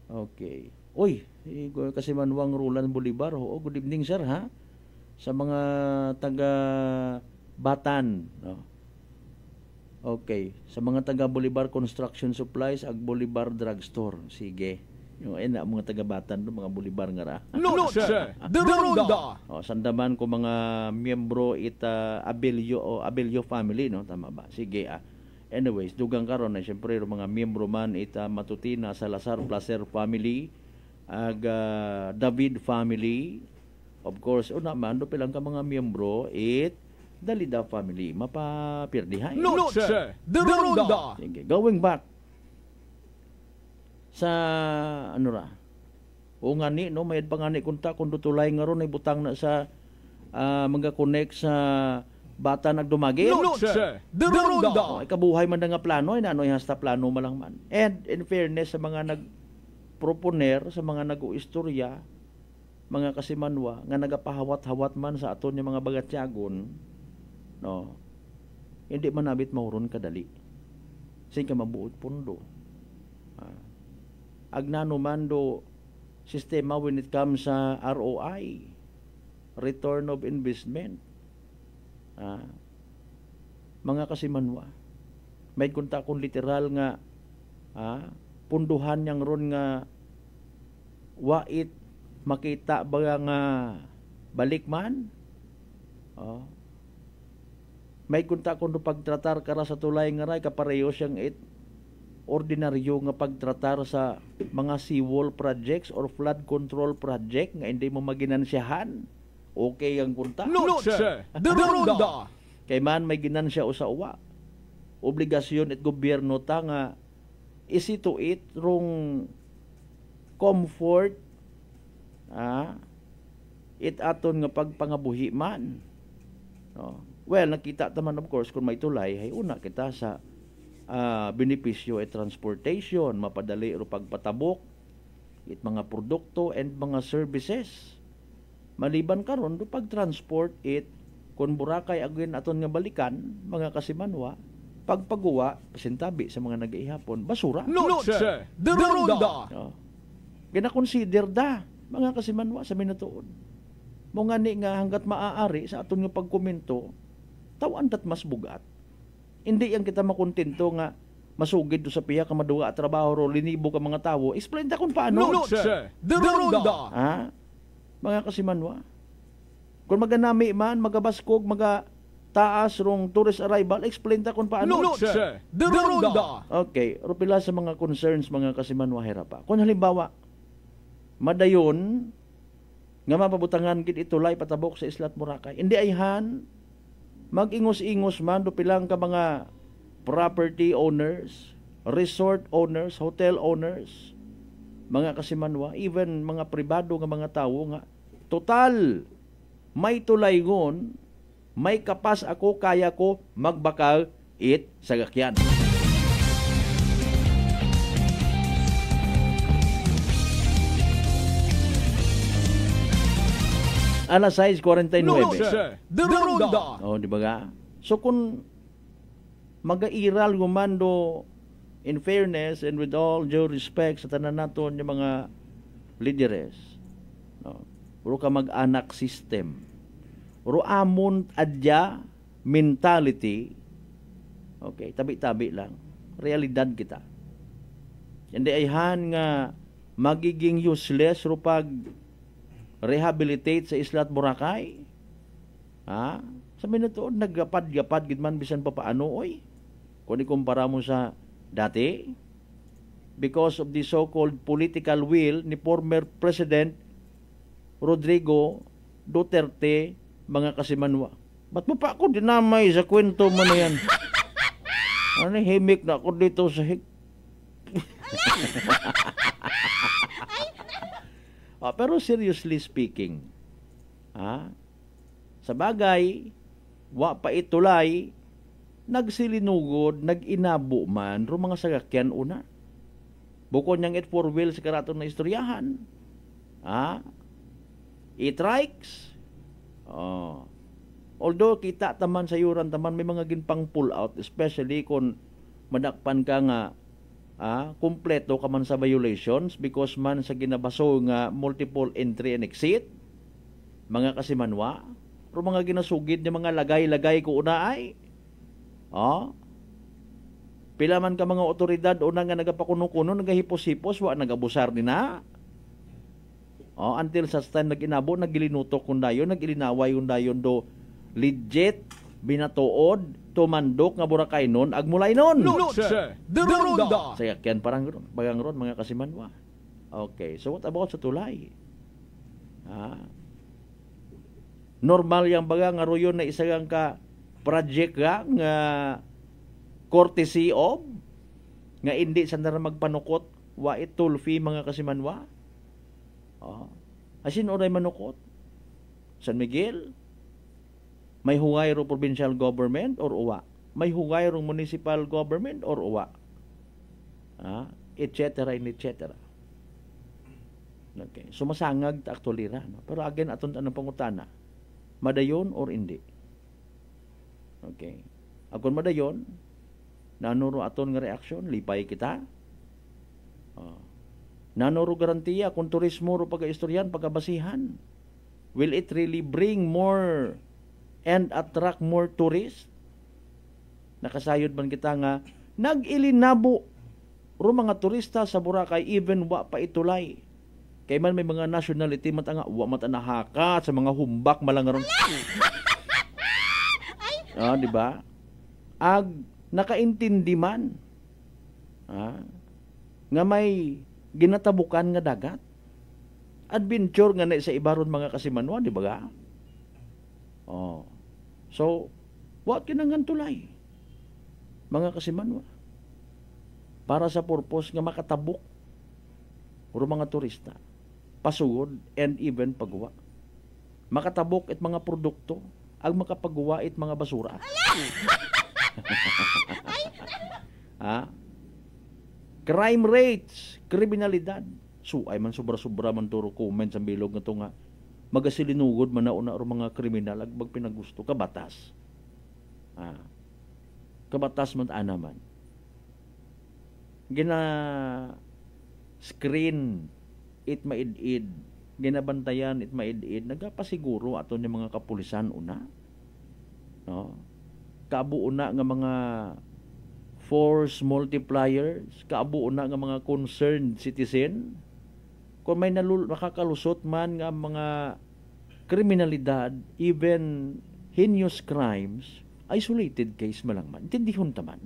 okay. Uy, kasi Manwang Roland Bolivar. Oh, good evening sir ha. Sa mga taga Batan, no. Okay, sa mga taga Bolivar Construction Supplies ag Bolivar Drugstore. Sige. Yung mga taga Batan do mga Bolivar nga ra. Noche de Ronda. Oh, sandaman ko mga miyembro Abelio family, no, tama ba? Sige Anyways, dugang karon na syempre mga miyembro man matutina Salazar Placer family, ag David family. Of course, una man do pilang ka mga miyembro Dalida family mapapirdihay. Noche de Ronda. Sige, going back sa ano ra. O nga ni no may pangani kunta kun tulay nga ron ay butang na sa mga connect sa bata nagdumagi. Noche de Ronda. Ikabuhay man nga plano ay nanoy hasta plano malang man. And in fairness sa mga nagproponer, sa mga nag-uistorya, mga kasimanwa nga nagapahawat-hawat man sa aton yung mga bagatyagon, no. Hindi man nabit mahuron kadali. Sin ka mabuot pundo. Agnano man do sistema when it comes sa ROI, return of investment. Mga kasimanwa, may kunta kung literal nga punduhan yang ron nga wait makita ba nga balik man. May kunta kung pagtratar kara sa tulay nga ray kapareho siyang ordinaryo nga pagtratar sa mga seawall projects or flood control project nga hindi mo maginansyahan. Okay ang kunta. Noche de Ronda. Kay man may ginansya o sa uwa. Obligasyon at gobyerno ta nga isituit rong comfort it aton nga pagpangabuhi man. No. Well, nakita taman of course kung may tulay hay una kita sa benepisyo at transportation, mapadali ro pagpatabok it mga produkto and mga services. Maliban karon do pag-transport it kun Boracay agin aton nga balikan mga kasimanwa pagpagawa pasintabi sa mga nag-iihapon basura. Noche de Ronda. Gina-consider da mga kasimanwa sa minatuon. Mo ngani nga hanggat maaari sa aton nga pagkomento tawan dat mas bugat. Hindi yang kita makontento nga masugid do sa piya ka maduga at trabaho ro linibo ka mga tawo. Explain ta kung paano. Noche de Ronda. Mga kasimanwa. Kung maganami man, magabaskog, taas rong tourist arrival, explain ta kung paano. Noche de Ronda. Okay, rupila sa mga concerns mga kasimanwa hirapa. Kung halimbawa, madayon nga mapabutangan gid itulay patabok sa Isla Boracay. Hindi ayhan mag-ingos-ingos man do pilang ka mga property owners, resort owners, hotel owners, mga kasimanwa, even mga pribado nga mga tawo nga total may tulaygon, may kapas ako, kaya ko magbakal sa gakyan. Alas 6:49. Noche de Ronda. Di ba ga? So kung magairal gumando in fairness and with all due respect sa tanan naton yung mga leaders, no, puro ka mag-anak system, puro amon adya mentality, okay, tabi-tabi lang, realidad kita. Hindi ayhan nga magiging useless ro pag rehabilitate sa Isla at Boracay. Ha? Sabi na to, naggapad-gapad gid man bisan pa paano oy. Kung ikumpara mo sa dati, because of the so-called political will ni former President Rodrigo Duterte, mga kasimanwa. Ba't mo pa ako dinamay sa kwento mo na yan? Ano, himik na ako dito sa pero seriously speaking, sa bagay, wa pa itulay, nagsilinugod, nag-inabo man, ro mga sagakyan una. Bukod niyang it four wheels karaton na istoryahan. E-trikes. Although kita taman sa yuran taman may mga ginpang pull out, especially kung madakpan ka nga kumpleto ka man sa violations because man sa ginabaso nga multiple entry and exit, mga kasimanwa, pero mga ginasugid ng mga lagay-lagay ko una ay pila man ka mga otoridad una nga nagapakuno-kuno, nagahipos-hipos, wa nagabusar din na. Until sa time nag-inabo, nagilinutok kung dayon, nagilinaway kung dayon do legit, binatuod, tumandok nga Boracay nun, agmulay nun. Noche de Ronda. Sayakyan parang bagang ron, mga kasimanwa. Okay, so what about sa tulay? Normal yang baga nga royon na isagang ka project nga courtesy of nga hindi sa na magpanukot wa it toll fee, mga kasimanwa. Asin oray manukot San Miguel may hungay ro provincial government or uwa, may hungay ro municipal government or uwa, etc. Okay, so masangag ta aktulira, no? Pero again aton anong pangutana, madayon or hindi. Okay, akon madayon, nanuro aton nga reaksyon, lipay kita. Nanuro garantiya kung turismo ro pag-istoryan, pagabasihan. Will it really bring more and attract more tourists? Nakasayod man kita nga nag-ilinabo ro mga turista sa Boracay even wa pa itulay. Kay man may mga nationality man nga wa man nahaka sa mga humbak malangaron. Di ba? Ag nakaintindi man nga may ginatabukan nga dagat, adventure nga na sa ibaron, mga kasimanwa, di ba ga? So what kinangan tulay, mga kasimanwa, para sa purpose nga makatabok o mga turista, pasugod and even pagwa, makatabok it mga produkto, ang makapagwa it mga basura. Crime rates, kriminalidad. So ay man sobra-sobra man turo comment sa bilog nga to nga magasilinugod man nauna ro mga kriminal ag magpinagusto kabatas. Kabatas man anaman. Gina screen it maid-id, ginabantayan it maid-id, nagapasiguro aton yung mga kapulisan una. No? Kabuo na nga mga force multipliers, kabuo na nga mga concerned citizen. Kung may nakakalusot man nga mga kriminalidad, even heinous crimes, isolated case man lang man. Intindihon taman.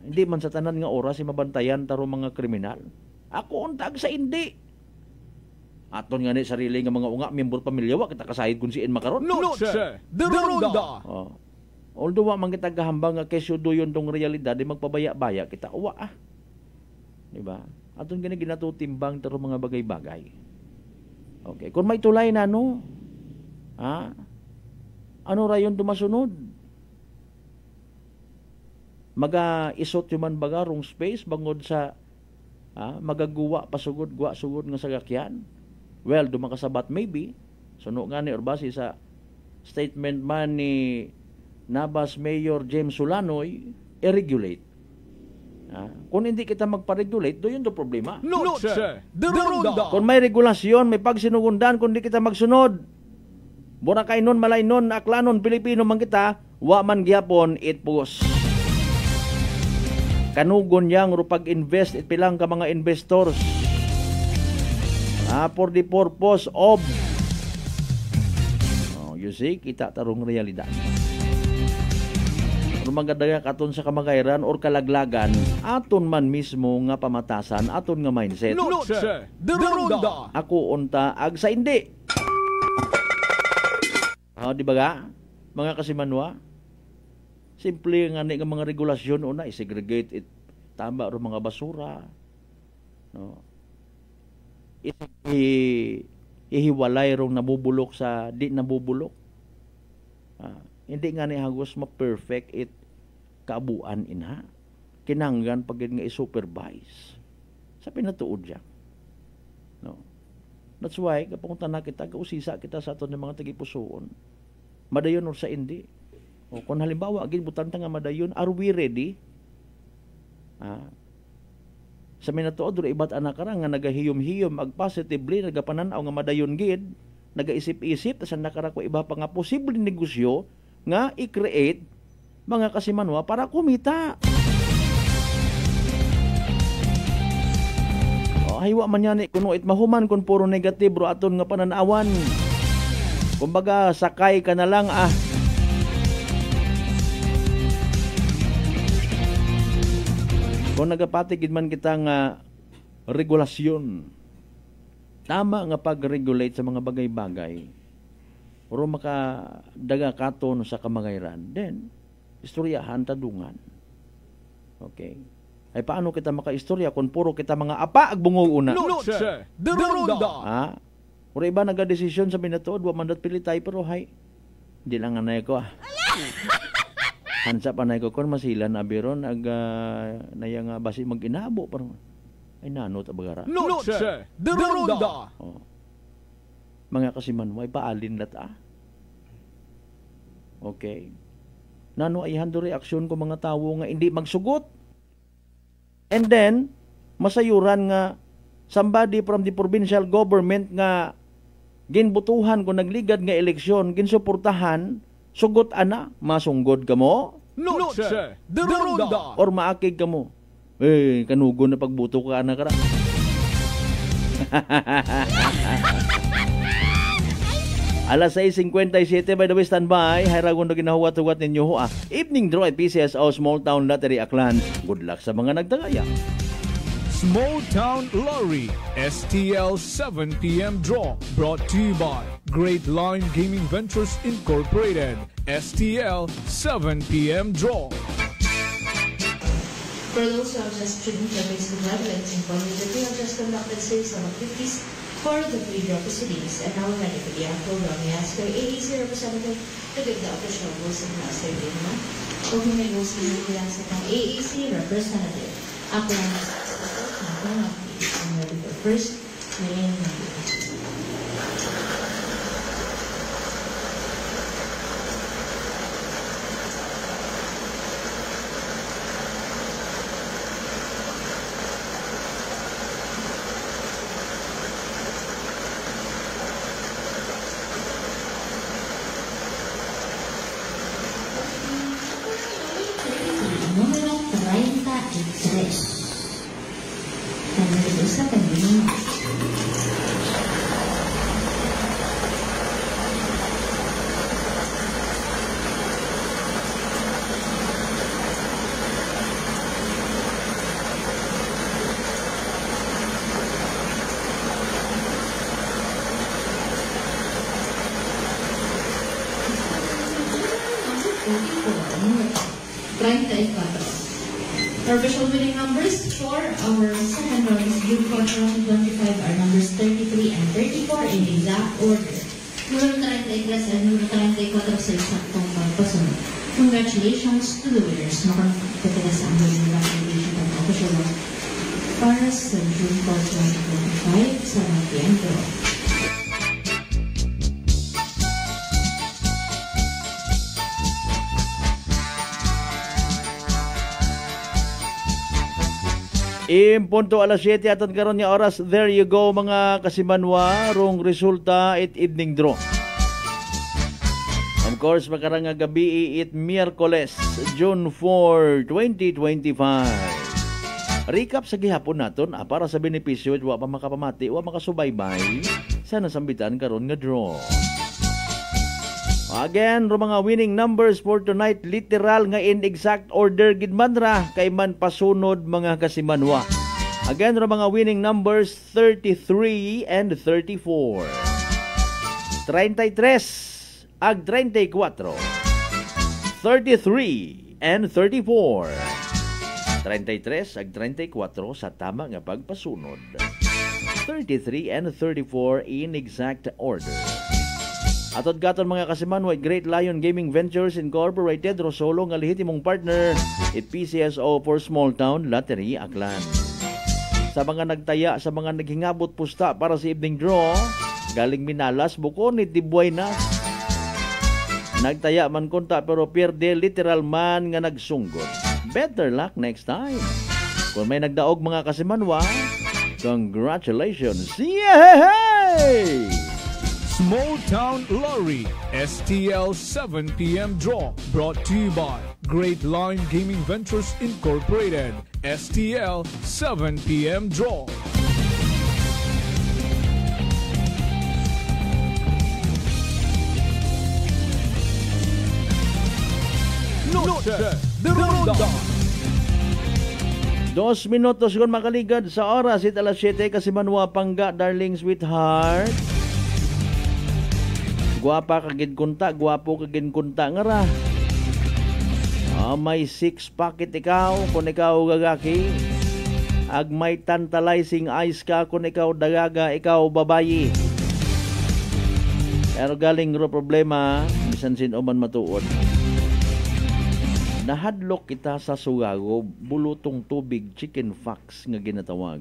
Hindi man sa tanan nga oras mabantayan taro mga kriminal. Ako untag sa hindi. Aton nga ni sarili nga mga unga, miyembro pamilya, wa kita kasahid kung siin makaron. Noche de Ronda. Although wa man kita gahambang nga kesyo doyon tong realidad, di magpabaya-baya kita, uwa diba? Aton gani ginatutimbang taro mga bagay-bagay. Okay, kung may tulay na ano rayon dumasunod? Maga-isot yung man baga rong space bangod sa magaguwa pasugod, guwa-sugod nga sagakyan. Well, dumakasabat maybe. Suno nga ni Orbasi sa statement man ni Nabas Mayor James Solanoy, i-regulate. Kung hindi kita magpa-regulate, doon yung problema. Noche de Ronda. Kung may regulasyon, may pagsinugundan, kung hindi kita magsunod, Boracay nun, Malay nun, Aklanon, Pilipino man kita, wa man gyapon it pugos. kanugon yang ro pag-invest it pilang ka mga investors. For the purpose of you see, kita tarong realidad. Kung magadaga katon sa kamagayran or kalaglagan, aton man mismo nga pamatasan, aton nga mindset. Noche de Ronda. Ako unta ag sa hindi. Di ba ga? Mga kasimanwa, simple nga ni nga mga regulasyon una i-segregate it tama ro mga basura. No. Ihiwalay rong nabubulok sa di nabubulok. Hindi nga ni hagos ma-perfect it kaabuan ina. Kinanggan pag nga i-supervise. Sa pinatuod yan. No. That's why, kapag na kita, kausisa kita sa aton ng mga tagipusoon. Madayon or sa hindi. O kung halimbawa, ginbutan nga madayon, are we ready? Sa minatuod, iba't anak karang nga nagahiyom-hiyom, ag-positively, nagapananaw nga madayon gid, nagaisip-isip, tas nakara ko iba pa nga posibleng negosyo nga i-create mga kasimanwa para kumita. Haywa man yan kuno it mahuman kung puro negatibro aton nga pananawan. Kumbaga sakay ka na lang Kung nagapatigid man kita nga regulasyon, tama nga pag-regulate sa mga bagay-bagay, pero makadaga katon sa kamagayran, then istoryahan tadungan. Okay. Ay paano kita makaistorya kung puro kita mga apa ag bungog una? Noche de Ronda. Pero iba nagadesisyon sa binatuod, wa mandat pilitay, pero hay, hindi lang anay ko Hansa pa na ko kung masilan abiron ag nayang basi mag-inabo parang ay nanot abagara. Noche de Ronda. Mga kasiman mo ay paalin lata. Okay. Nano ay hando reaksyon ko mga tawo nga hindi magsugot. And then masayuran nga somebody from the provincial government nga ginbutuhan kung nagligad nga eleksyon, ginsuportahan, sugot ana, masunggod ka mo? Noche de Ronda. Or maakig ka mo? Kanugon na pagbuto ka ana kara. Alas 6:57 by the way, standby. Hayragon na ginahuwat-huwat ninyo Evening draw at PCSO Small Town Lottery Aklan. Good luck sa mga nagdagaya. Small Town Lottery STL 7 p.m. draw brought to you by Great Line Gaming Ventures Incorporated. STL 7 p.m. draw. For those who have just tuned in, congratulations and inform you that we have just conducted series of activities for the pre-draw proceedings and now we're ready for the actual draw. We ask for AEC representative to give the official rules and class statement. Kung may rules na nila sa ng AEC representative. Ako lang I'm ready for first reading. Número 33. Sa pagbiling. Our official winning numbers for our second round group for 2025 are numbers 33 and 34 in exact order. Número 33 and número 34 sa eksaktong pagpasunod. Congratulations to the winners. Makapagpapila sa aming recommendation ng official round para sa June 4, 2025 sa PM draw. Punto alas 7 aton karon nga oras. There you go mga kasimanwa, rong resulta it evening draw. Of course, makarang nga gabi it Miyerkules, June 4, 2025. Recap sa gihapon naton para sa benepisyo wa pa makapamati wa makasubaybay sa nasambitan karon nga draw. Again, ro mga winning numbers for tonight literal nga in exact order gid man ra kay man pasunod mga kasimanwa. Again, ro mga winning numbers 33 and 34. 33 ag 34. 33 and 34. 33 ag 34 sa tama nga pagpasunod. 33 and 34 in exact order. Atod gaton mga kasimanwa, Great Lion Gaming Ventures Incorporated, Rosolo nga lehitimong partner, PCSO for Small Town Lottery Aklan. Sa mga nagtaya, sa mga naghingabot pusta para sa evening draw, galing Minalas, Bukon, Tibuaynas. Nagtaya man kunta pero pierde literal man nga nagsunggod. Better luck next time. Kung may nagdaog mga kasimanwa, congratulations! Yay! Small Town Lottery STL 7 p.m. draw brought to you by Great Line Gaming Ventures Incorporated. STL 7 p.m. draw. Noche de Ronda. 2 minutos kung makaligad sa oras it alas 7 Kasimanwa Pangga, darling sweetheart. Guwapa kagid kunta, guwapo kagid kunta nga ra. May 6 packet ikaw kung ikaw gagaki. Ag may tantalizing eyes ka kung ikaw dagaga, ikaw babayi. Pero galing ro problema, bisan sin man matuod. Nahadlok kita sa sugago, bulutong tubig, chicken fox nga ginatawag.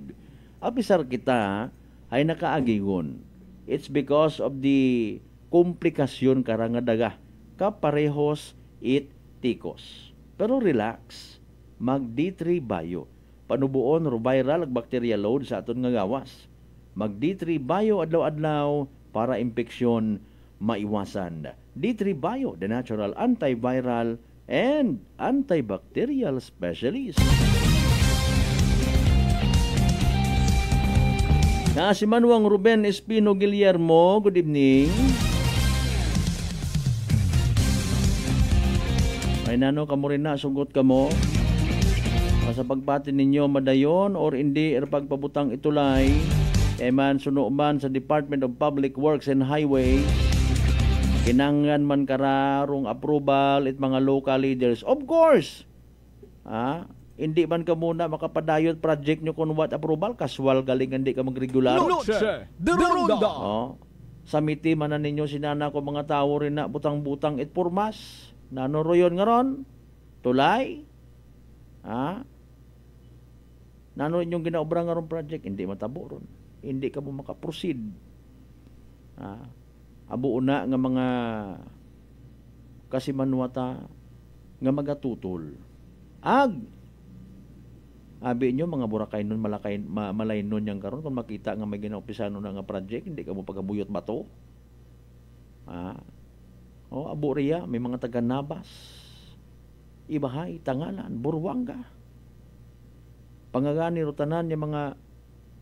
Apisar kita ay nakaagigon. It's because of the komplikasyon karanga daga. Kaparehos it tikos. Pero relax, mag D3 Bio. Panubuon ro viral ag bacteria load sa aton nga gawas. Mag D3 Bio adlaw-adlaw para impeksyon maiwasan. D3 Bio, the natural antiviral and antibacterial specialist. Si Manuang Ruben Espino Guillermo, good evening. Ay nano kamo rin na, sugot kamo. Sa pagpati ninyo madayon or hindi pagpabutang itulay, man suno man sa Department of Public Works and Highways, kinangan man kararong approval it mga local leaders. Of course, hindi man ka muna makapadayot project nyo kung what approval, casual galing hindi ka mag-regular. Noche de Ronda. Sa miti man na ninyo sinana ko mga tao rin na butang-butang it purmas. Nano royon nga ron? Tulay? Nano inyong ginaobra nga ron project? Hindi matabo ron. Hindi ka mo makaproceed. Abo na nga mga kasimanwata nga magatutol. Abi nyo mga burakay nun malay nun yang karon kung makita nga may ginaumpisano na nga project, hindi ka mo pagabuyot bato. Abo riya, may mga taga Nabas, Ibahay, Tangalan, Burwanga. Pangagani rutanan yung mga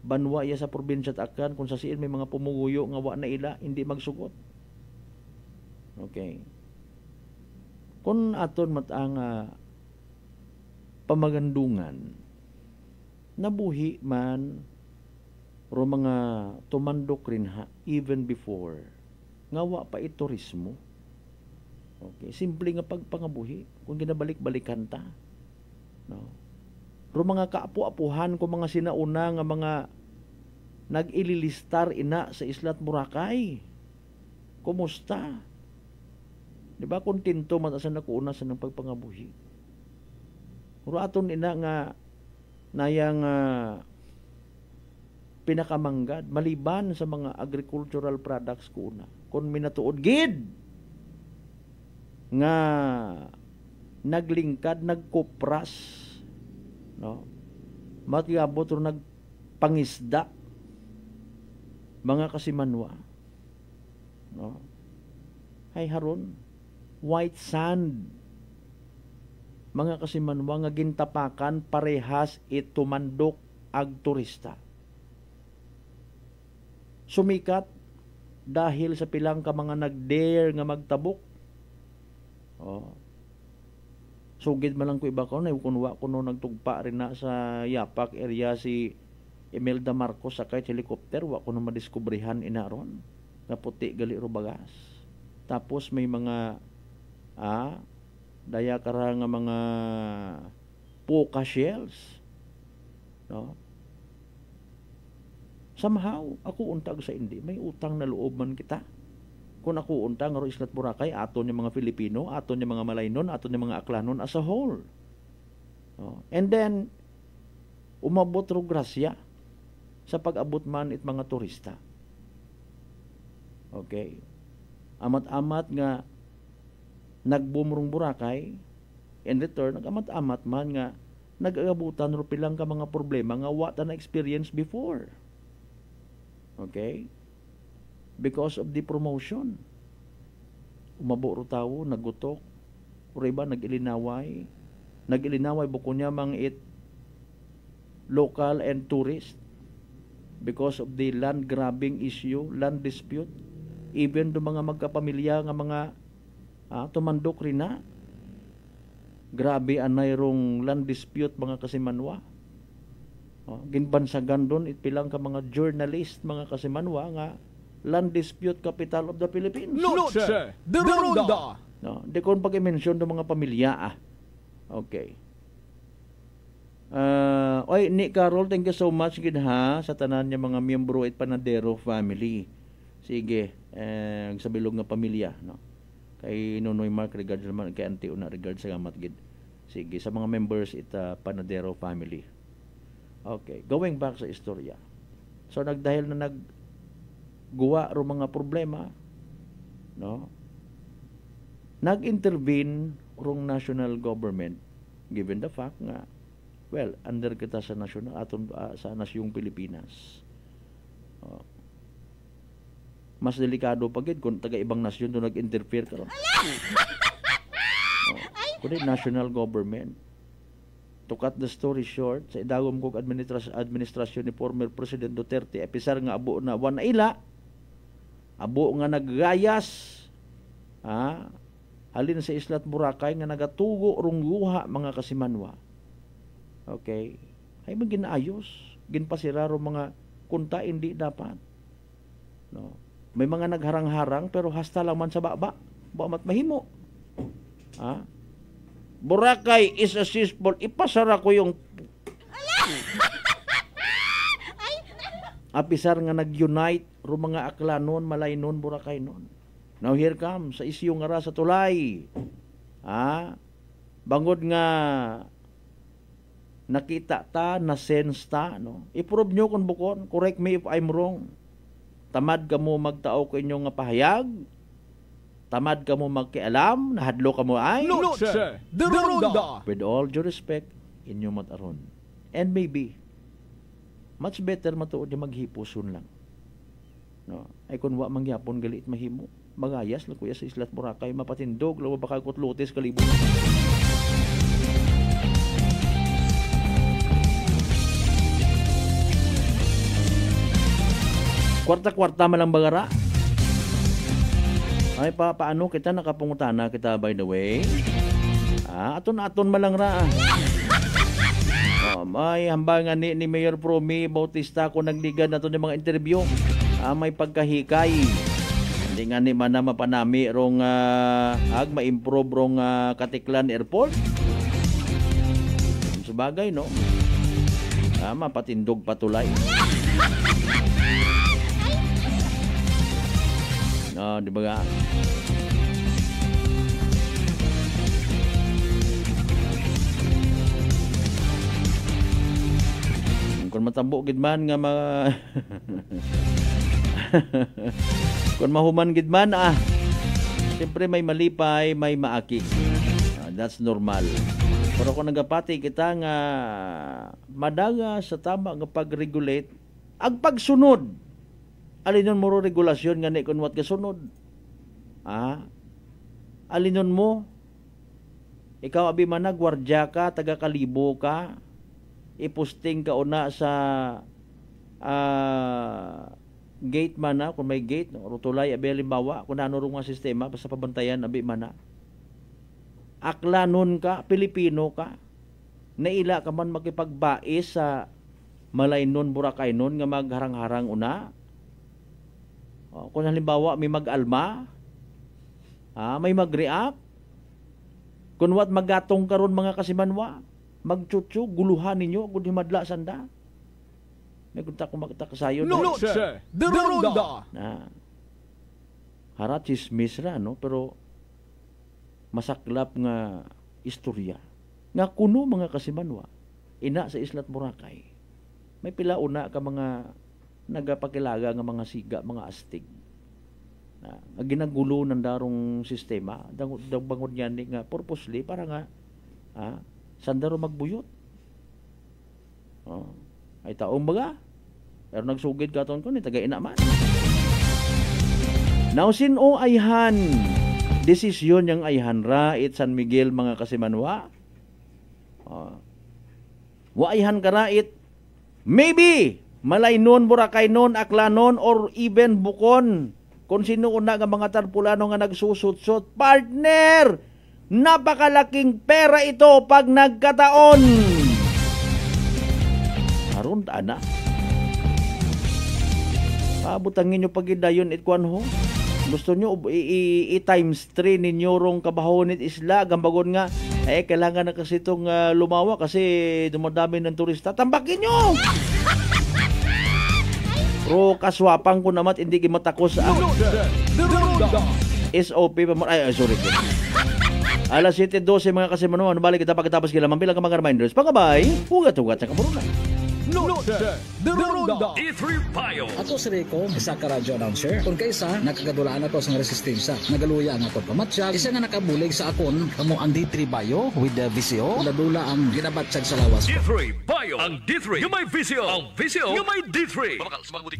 banwa iya sa probinsya at Aklan kung sa siin may mga pumuguyo nga wa na ila, hindi magsugot. Okay. Kung aton matang pamagandungan, nabuhi man ro mga tumandok rin even before nga wa pa iturismo. Okay, simple nga pagpangabuhi kung ginabalik-balikan ta. No. Ro mga kaapu-apuhan ko mga sinauna nga mga nag-ililistar ina sa Islat Boracay. Kumusta? Di ba kontento man asa nakuuna sa ng pagpangabuhi. Ro aton ina nga nayang pinakamanggad maliban sa mga agricultural products ko una. Kung minatuod gid nga naglingkad, nagkupras, no? Matiyabot ro nagpangisda mga kasimanwa, no? Hay haron white sand mga kasimanwa nga gintapakan parehas itumandok ag turista. Sumikat dahil sa pilang ka mga nag-dare nga magtabok. Sugid man lang ko iba ko na kunwa kuno nagtugpa rin na sa Yapak area si Imelda Marcos sakay helicopter wa kuno madiskubrihan inaron nga puti gali ro bagas. Tapos may mga daya kara nga mga puka shells, no? Somehow ako untag sa hindi may utang na loob man kita. Kung ako unta nga ro Islat Boracay, aton yung mga Filipino, aton yung mga Malaynon, aton yung mga Aklanon as a whole. And then, umabot ro grasya sa pag-abot man it mga turista. Okay. Amat-amat nga nagbumrong Boracay, in return, nag-amat-amat man nga nag-agabutan ro pilang ka mga problema nga what na experience before. Okay? Because of the promotion. Umabo ro tawo, nagutok, o iba nag-ilinaway. Nag-ilinaway buko niya mang it local and tourist because of the land grabbing issue, land dispute. Even do mga magkapamilya nga mga tumandok rin na. Grabe anay rong land dispute mga kasimanwa. Ginbansagan doon pilang ka mga journalist mga kasimanwa nga land dispute capital of the Philippines. Noche de Ronda. No, di ko pag-i-mention ng mga pamilya. Okay. Oy, ni Carol, thank you so much gid ha sa tanan niya mga miyembro at Panadero family. Sige, sa bilog nga pamilya, no. Kay Nonoy Mark regard naman kay Auntie Una regard sa gamat gid. Sige, sa mga members Panadero family. Okay, going back sa istorya. So nagdahil na guwa ro mga problema, no? Nag-intervene rong national government given the fact nga under kita sa nasyonal aton sa nasyong Pilipinas. Mas delikado pa gid kung taga ibang nasyon do nag-interfere karon. Kundi national government. To cut the story short, sa idagom kong administrasyon ni former President Duterte, episar nga abo na wanaila, abo nga naggayas, halin sa Islat Boracay nga nagatugo rong luha mga kasimanwa. Okay? Ay man ginaayos, ginpasira ro mga kunta hindi dapat. No. May mga nagharang-harang pero hasta lang man sa baba, mat mahimo. Boracay is a cesspool. Ipasara ko yung apisar nga nag-unite ro mga Aklanon, Malaynon, Boracay non. Now here comes sa isyu nga ra sa tulay. Bangod nga nakita ta, na-sense ta, no. I-prove nyo kung bukon. Correct me if I'm wrong. Tamad ka mo magtao ko inyong nga pahayag. Tamad ka mo magkialam, nahadlo ka mo ay Noche de Ronda. with all due respect inyo mataron. And maybe much better matuod di maghipuson lang. No, ay kun wa mangyapon galit mahimo. Magayas lang kuya sa Islat Boracay mapatindog lawa baka kutlutis kalibon. Kwarta-kwarta man lang bagara. Ay paano kita nakapungutana kita by the way? Aton man lang ra. May hambangan ni Mayor Promi Bautista ko nagligad nato ng mga interview. May pagkahikay. Hindi nga ni man na mapanami rong ma-improve rong Katiklan Airport. Sabagay no. Mapatindog patulay. Di ba ga? Kung matambo gid man nga kung mahuman gid man siyempre may malipay, may maaki. That's normal. Pero kung nagapati kita nga madaga sa tama nga pag-regulate, ang pagsunod alinon mo regulasyon nga ni kun wat kasunod. Alinon mo Ikaw abi man gwardiya ka, taga Kalibo ka, iposting ka una sa gate man na, kung may gate, no? Rutulay, abi halimbawa, kung ano rin mga sistema, basta pabantayan, abi man na. Aklanon ka, Pilipino ka, naila ka man makipagbais sa Malaynon, Boracaynon, nga magharang-harang una. O, kung halimbawa, may mag-alma, may mag-react, kung wat magatong karon mga kasimanwa, magtsutsu, guluhan ninyo, kung himadla sanda. May kunta kung makita kasayo. Noche de Ronda. Hara chismis ra, no? Pero masaklap nga istorya. Nga kuno mga kasimanwa, ina sa Islat Boracay, may pila una ka mga nagapakilaga nga mga siga, mga astig. Ginagulo ng darong sistema, bangod yan nga purposely para nga sandaro magbuyot. Ay taong baga, pero nagsugid ka taon ko ni taga-ina man. Now sino ayhan desisyon yang ayhan ra it San Miguel mga kasimanwa? Wa ayhan ka ra it maybe Malaynon, Boracaynon, Aklanon, or even Bukon. Kung sino una nga mga tarpulano nga nagsusut-sut, partner, napakalaking pera ito pag nagkataon. Aron ana. Pabutangin nyo pagidayon itkuan ho. Gusto nyo i-times 3 ninyo rong kabahon it isla. Gambagon nga, kailangan na kasi itong lumawa kasi dumadami ng turista. Tambakin nyo! Pero kaswapang ko naman hindi kimatakos SOP pa mo. Ay, sorry. Alas 7:12 mga kasimanuan, balik kita pagkatapos kailangan bilang mga reminders. Pagkabay, hugat-hugat sa kamurunan. Noche de Ronda. E3 Payo. Ato si Rico, isa ka radyo announcer. Kung kaysa, nakagadulaan na to sa resistensya. Nagaluya nga to pamatsyag. Isa nga nakabulig sa akon, kamo ang D3 Bayo with the VCO. Ladula ang ginabatsyag sa lawas. D3 Payo. Ang D3 yung may VCO. Ang VCO yung may D3.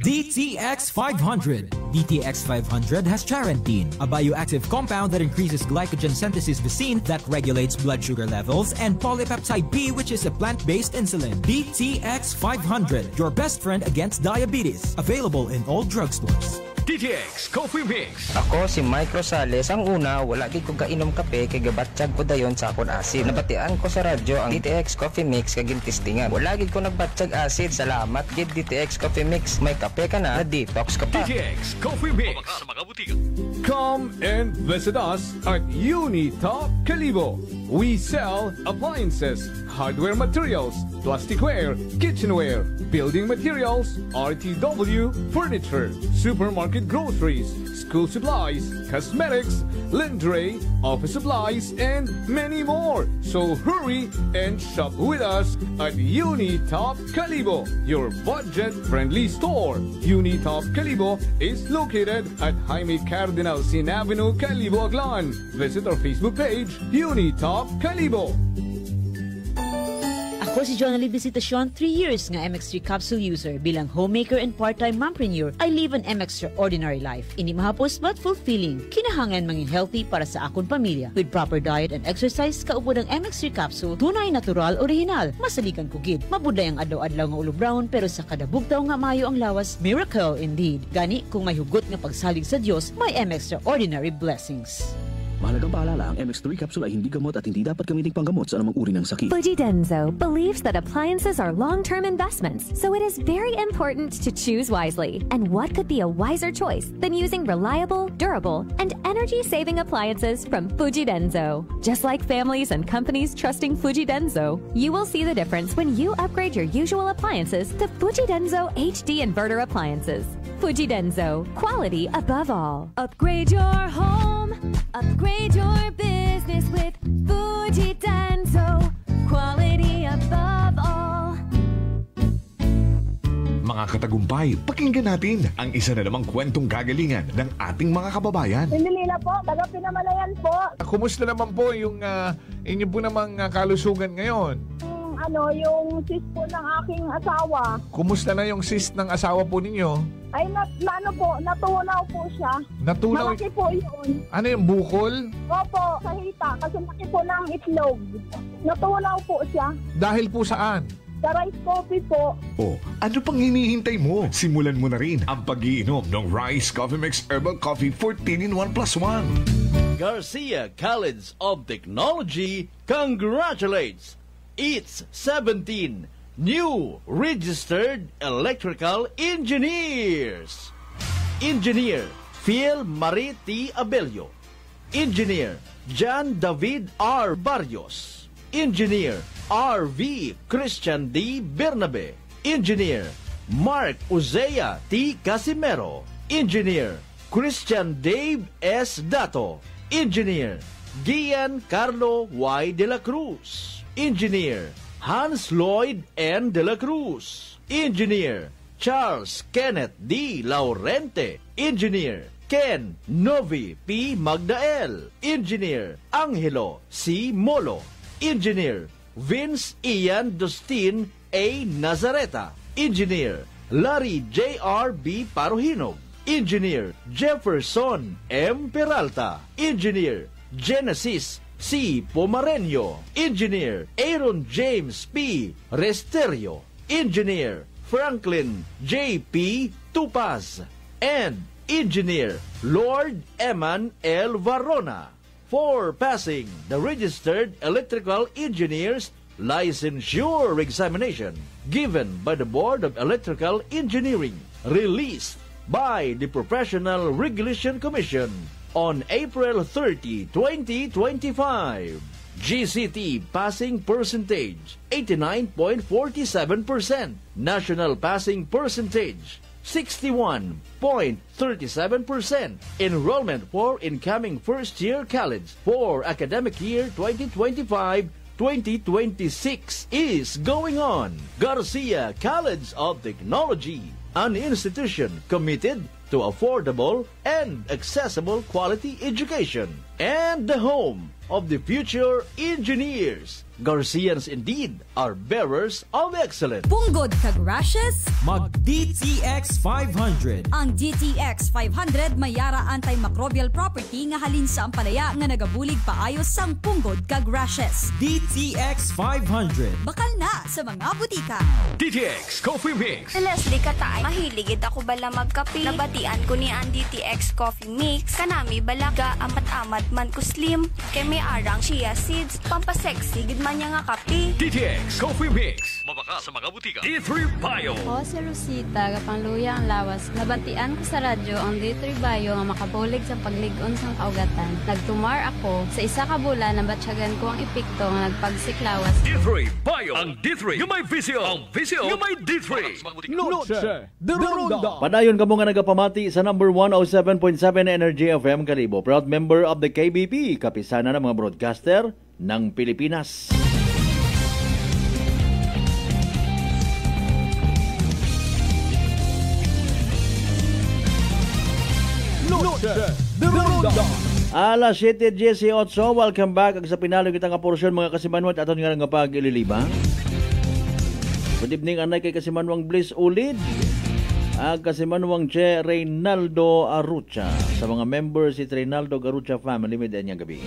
DTX 500. DTX 500 has charantine, a bioactive compound that increases glycogen synthesis vacine that regulates blood sugar levels, and polypeptide B, which is a plant-based insulin. DTX 500, your best friend against diabetes. Available in all drugstores. DTX Coffee Mix. Ako si Mike Rosales. Ang una, wala gid ko kainom kape kay gabatsyag ko dayon sa akon acid. Nabatian ko sa radyo ang DTX Coffee Mix kay gintistingan. Wala gid ko nagbatsyag acid. Salamat gid DTX Coffee Mix. May kape ka na detox ka pa. DTX Coffee Mix. Sa mga butika. Come and visit us at Unitop Kalibo. We sell appliances, hardware materials, plasticware, kitchenware, building materials, RTW, furniture, supermarket groceries, school supplies, cosmetics, lingerie, office supplies, and many more. So hurry and shop with us at Unitop Kalibo, your budget-friendly store. Unitop Kalibo is located at Jaime Cardinal Sin Avenue, Kalibo, Aklan. Visit our Facebook page, Unitop Kalibo. Ako si Jonalyn Visitacion, 3 years nga MX3 capsule user. Bilang homemaker and part-time mompreneur, I live an extraordinary life. Ini mahapos but fulfilling. Kinahangan mangin healthy para sa akong pamilya. With proper diet and exercise, kaubo ng MX3 capsule, tunay, natural, original. Masaligan ko gid. Mabuday ang adlaw-adlaw nga ulo brown, pero sa kada bugtaw nga mayo ang lawas, miracle indeed. Gani, kung may hugot nga pagsalig sa Dios, may extraordinary blessings. Mahalagang paalala, ang MX3 capsule ay hindi gamot at hindi dapat gamitin panggamot sa anumang uri ng sakit. Fujidenzo believes that appliances are long-term investments, so it is very important to choose wisely. And what could be a wiser choice than using reliable, durable, and energy-saving appliances from Fujidenzo? Just like families and companies trusting Fujidenzo, you will see the difference when you upgrade your usual appliances to Fujidenzo HD inverter appliances. Fujidenzo, quality above all. Upgrade your home, upgrade your business with Fujidenzo, quality above all. Mga katagumpay, pakinggan natin ang isa na namang kwentong kagalingan ng ating mga kababayan. Pinilila po, taga Pinamalayan po. Kumusta naman po yung inyo po namang kalusugan ngayon? yung cyst po ng aking asawa. Kumusta na yung cyst ng asawa po ninyo? Ay, natunaw po siya. Natunaw? Malaki po yun. Ano yung bukol? Opo, sa hita. Kasi laki po ng itlog. Natunaw po siya. Dahil po saan? Sa rice coffee po. Oh, ano pang hinihintay mo? Simulan mo na rin ang pag-iinom ng Rice Coffee Mix Herbal Coffee 14-in-1+1. Garcia College of Technology congratulates its 17 new registered electrical engineers. Engineer Phil Marie T. Abelio. Engineer John David R. Barrios. Engineer R.V. Christian D. Bernabe. Engineer Mark Uzea T. Casimero. Engineer Christian Dave S. Dato. Engineer Gian Carlo Y. De La Cruz. Engineer Hans Lloyd N. De La Cruz. Engineer Charles Kenneth D. Laurente. Engineer Ken Novi P. Magdael. Engineer Angelo C. Molo. Engineer Vince Ian Dustin A. Nazareta. Engineer Larry J.R. B. Parohinog. Engineer Jefferson M. Peralta. Engineer Genesis C. Pomareño. Engineer Aaron James P. Resterio. Engineer Franklin J. P. Tupaz. And Engineer Lord Eman L. Varona for passing the Registered Electrical Engineers Licensure Examination given by the Board of Electrical Engineering, released by the Professional Regulation Commission on April 30, 2025. GCT passing percentage 89.47%. National passing percentage 61.37%. Enrollment for incoming first-year college for academic year 2025-2026 is going on. Garcia College of Technology, an institution committed to affordable and accessible quality education, and the home of the future engineers. Garcians indeed are bearers of excellence. Punggod kag rashes? Mag DTX 500. Ang DTX 500 may yara antimicrobial property nga halin sa ampalaya nga nagabulig paayos sang punggod kag rashes. DTX 500. Bakal na sa mga butika. DTX Coffee Mix. Leslie Katay, mahiligid ako bala magkape. Nabatian ko ni ang DTX Coffee Mix. Kanami balaga amat-amat man ko slim. Kay may arang chia seeds. Pampasexy gid man niya nga kape. DTX Coffee Mix. Mabaka sa mga butika. D3 Bio. Ako si Rosita, kapangluya ang lawas. Nabatian ko sa radyo ang D3 Bio nga makabulig sa pagligon sang kaugatan. Nagtumar ako. Sa isa ka bulan, nabatsyagan ko ang epekto nga nagpagsiklawas. D3 Bio. Ang D3 yung may visyo. Ang visyo yung may D3. Noche de Ronda. Padayon kamo nga nagapamati sa number 107.7 Energy FM Kalibo. Proud member of the KBP, kapisana ng mga broadcaster ng Pilipinas. Noche de Ronda. Alas 7:18, welcome back sa pinalo kita nga porsyon mga kasimanwat aton nga nga pag-ililibang. Good evening anay kay kasimanwang Bliss Ulid. Kasimanwang Che Reynaldo Arucha. Sa mga members si Reynaldo Arucha family may danyang gabi.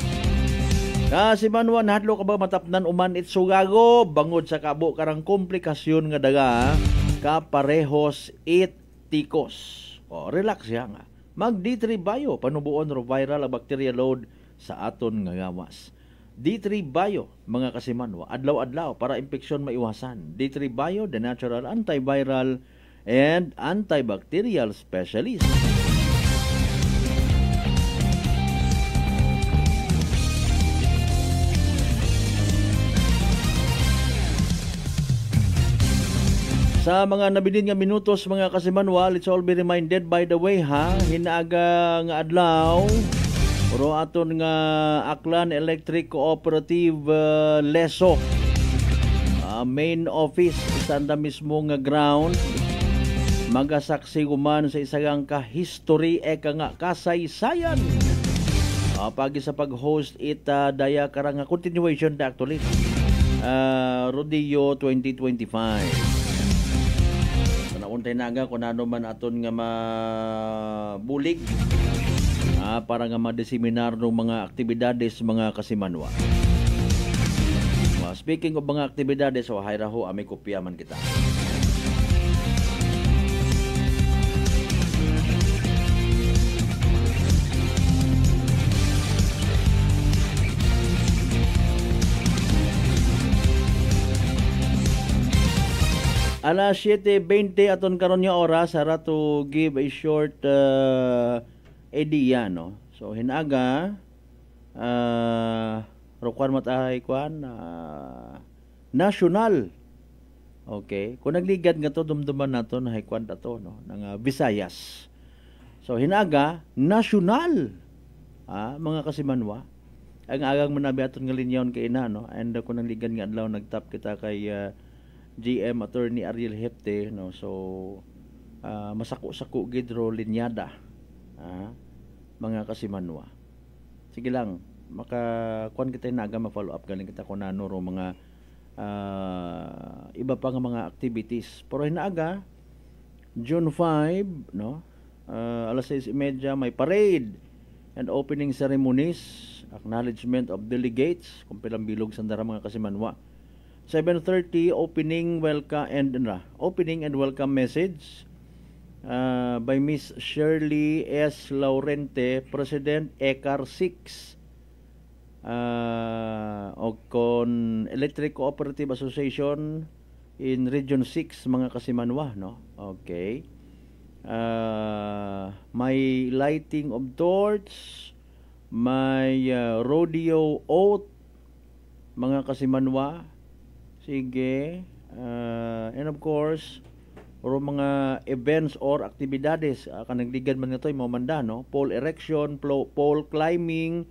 Kasimanwan hadlo ka ba matapnan uman itsugago bangod sa kabo karang komplikasyon nga daga kaparehos tikos. O relax ya nga. Mag D3 Bio panubuon ro viral ang bacteria load sa aton nga gawas. D3 Bio mga kasimanwa adlaw-adlaw para impeksyon maiwasan. D3 Bio, the natural antiviral and antibacterial specialist. Sa mga nabilin nga minutos mga kasimanwa, let's all be reminded by the way ha, hinaaga nga adlaw ro aton nga Aklan Electric Cooperative Leso main office isanda mismo nga ground magasaksi guman sa isagang ka-history eka nga kasaysayan pagi sa pag-host daya karang continuation da actually Rodeo 2025. So nauntay naga kung ano man aton nga mabulig para nga madeseminar ng mga aktibidades mga kasimanwa. Speaking of mga aktibidades, so hayraho amay kopya man kita. Alas 7:20 aton karon nga oras para to give a short idea, no. So hinaga rokuan matay kuan national. Okay, kung nagligad nga to dumduman naton hay kuan ato no ng Visayas. So hinaga national mga kasimanwa. Ang agang manabi aton nga linyawon kay ina no, and kung nagligad nga adlaw nagtap kita kay GM Attorney Ariel Hepte, no. So masako-sako gid ro linyada mga kasimanwa. Sige lang, makakuan kita naga ma-follow up galing kita kung ano ro mga iba pa nga mga activities. Pero hinaaga June 5, no, alas 6:30 may parade and opening ceremonies, acknowledgement of delegates kung pilang bilog sandara mga kasimanwa. 7:30 opening and welcome message by Miss Shirley S. Laurente, President ECAR 6 o con Electric Cooperative Association in Region 6 mga kasimanwa, no. Okay. May lighting of torch, may rodeo oath mga kasimanwa. Sige, and of course, or mga events or aktibidades kanagdigan man nga to mo manda, no. Pole erection, pole climbing,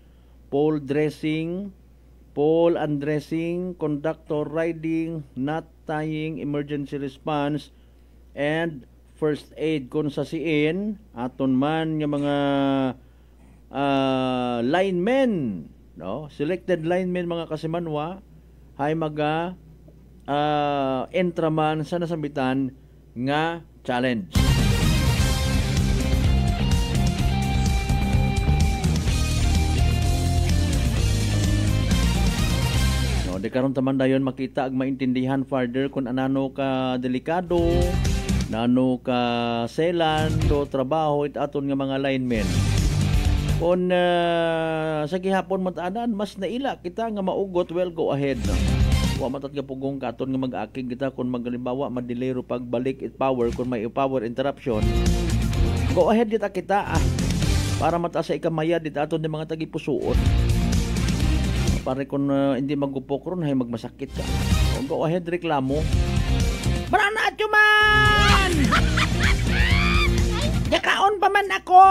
pole dressing, pole undressing, conductor riding, knot tying, emergency response, and first aid kung sa siin aton man nga mga linemen, no, selected linemen mga kasimanwa hay maga entraman sa nasambitan nga challenge. No, di karon taman dayon makita ag maintindihan further kung anano ka delikado, nano ka selan do trabaho it aton nga mga linemen. Kung sa gihapon mo taanan mas naila kita nga maugot, well, go ahead, no. Wa matat nga pugong katon nga mag-aking kita kung magalimbawa madelay ro pagbalik it power kung may power interruption. Go ahead dita kita para mataas sa ikamaya dita aton ng mga tagipusuon. Pare kung hindi magupok ron hay magmasakit ka. Go ahead reklamo. Barana man! Yakaon pa man ako!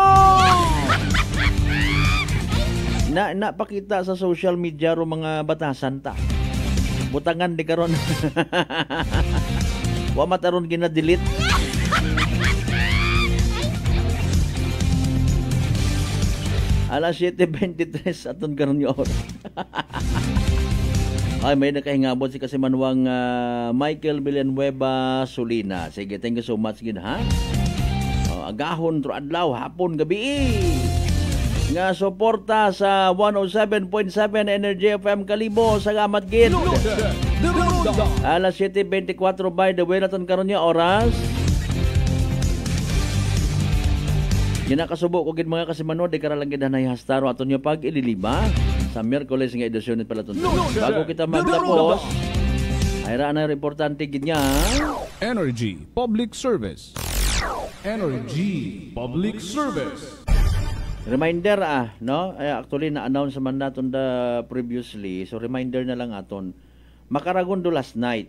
Napakita sa social media ro mga batasan ta. Butangan di karon. Wa mataron gina-delete. Alas 7:23 aton karon yo. Ay may nakahingabot si kasimanwang Michael Villanueva Solina. Sige, thank you so much gid ha. Agahon tro adlaw, hapon, gabi. Nga suporta sa 107.7 Energy FM Kalibo. Salamat gid. Alas 7:24 by the way naton karon nga oras. Ginakasubo ko gid mga kasimanod di karalang gid hanay hastaro aton nga pag ililiba sa Miyerkules nga edisyon nit pala ton. Bago kita magtapos, ayra na importante gid niya. Energy Public Service. Energy Public Service. Reminder no? Actually na-announce man naton da previously. So reminder na lang aton. Makaragondo last night.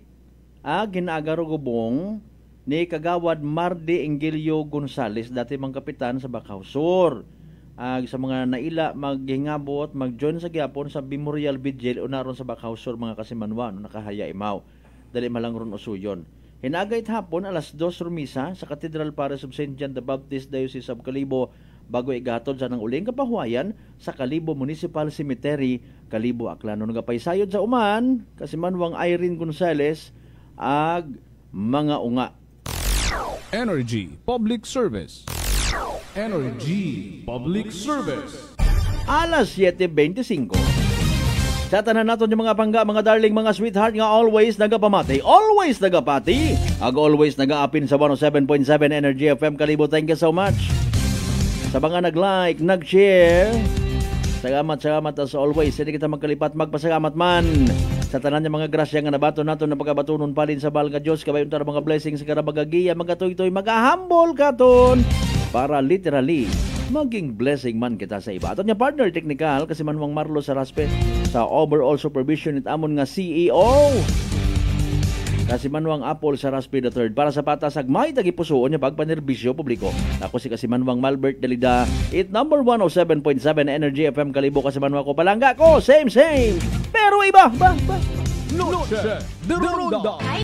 Ginaagaro gubong ni Kagawad Mardi Engilio Gonzales, dati mang kapitan sa Bacaw Sur. Sa mga naila maghingabot, mag-join sa gyapon sa Memorial Vigil unaron sa Bacaw Sur mga kasimanwa no, nakahaya imaw. Dali malang ron usuyon. Hinagayt hapon alas 2 rumisa sa Cathedral Parish of St. John the Baptist Diocese of Kalibo bago igahatod sa nang uling kapahuayan sa Kalibo Municipal Cemetery, Kalibo, Aklano. Nagapaysayod sa uman, Kasimanwang Irene Gonzales, ag mga unga. Energy Public Service. Energy Public Service. Alas 7:25. Sa tanan naton yung mga pangga, mga darling, mga sweetheart nga always nagapamati, always nagapati, ag always nagaapin sa 107.7 Energy FM Kalibo. Thank you so much. Sa mga nag-like, nag-share, salamat as always. Hindi kita magkalipat, magpasalamat man sa tanan yung mga grasya nga nabato naton na pagkabatunon palin sa bahal nga Diyos. Kabayon tara mga blessings sa karabagagiya, mga toy-toy, mag-humble katon para literally maging blessing man kita sa iba. Aton niya partner technical kasi Manwang Marlo Saraspe sa overall supervision it amon nga CEO kasi Manwang Apple Saraspe III para sa patasag may tagipusoon niya pagpanerbisyo publiko. Ako si kasi Manwang Malbert Dalida, it number 107.7 Energy FM Kalibo. Kasi Manwang ko palangga ko same pero iba ba Noche de Ronda.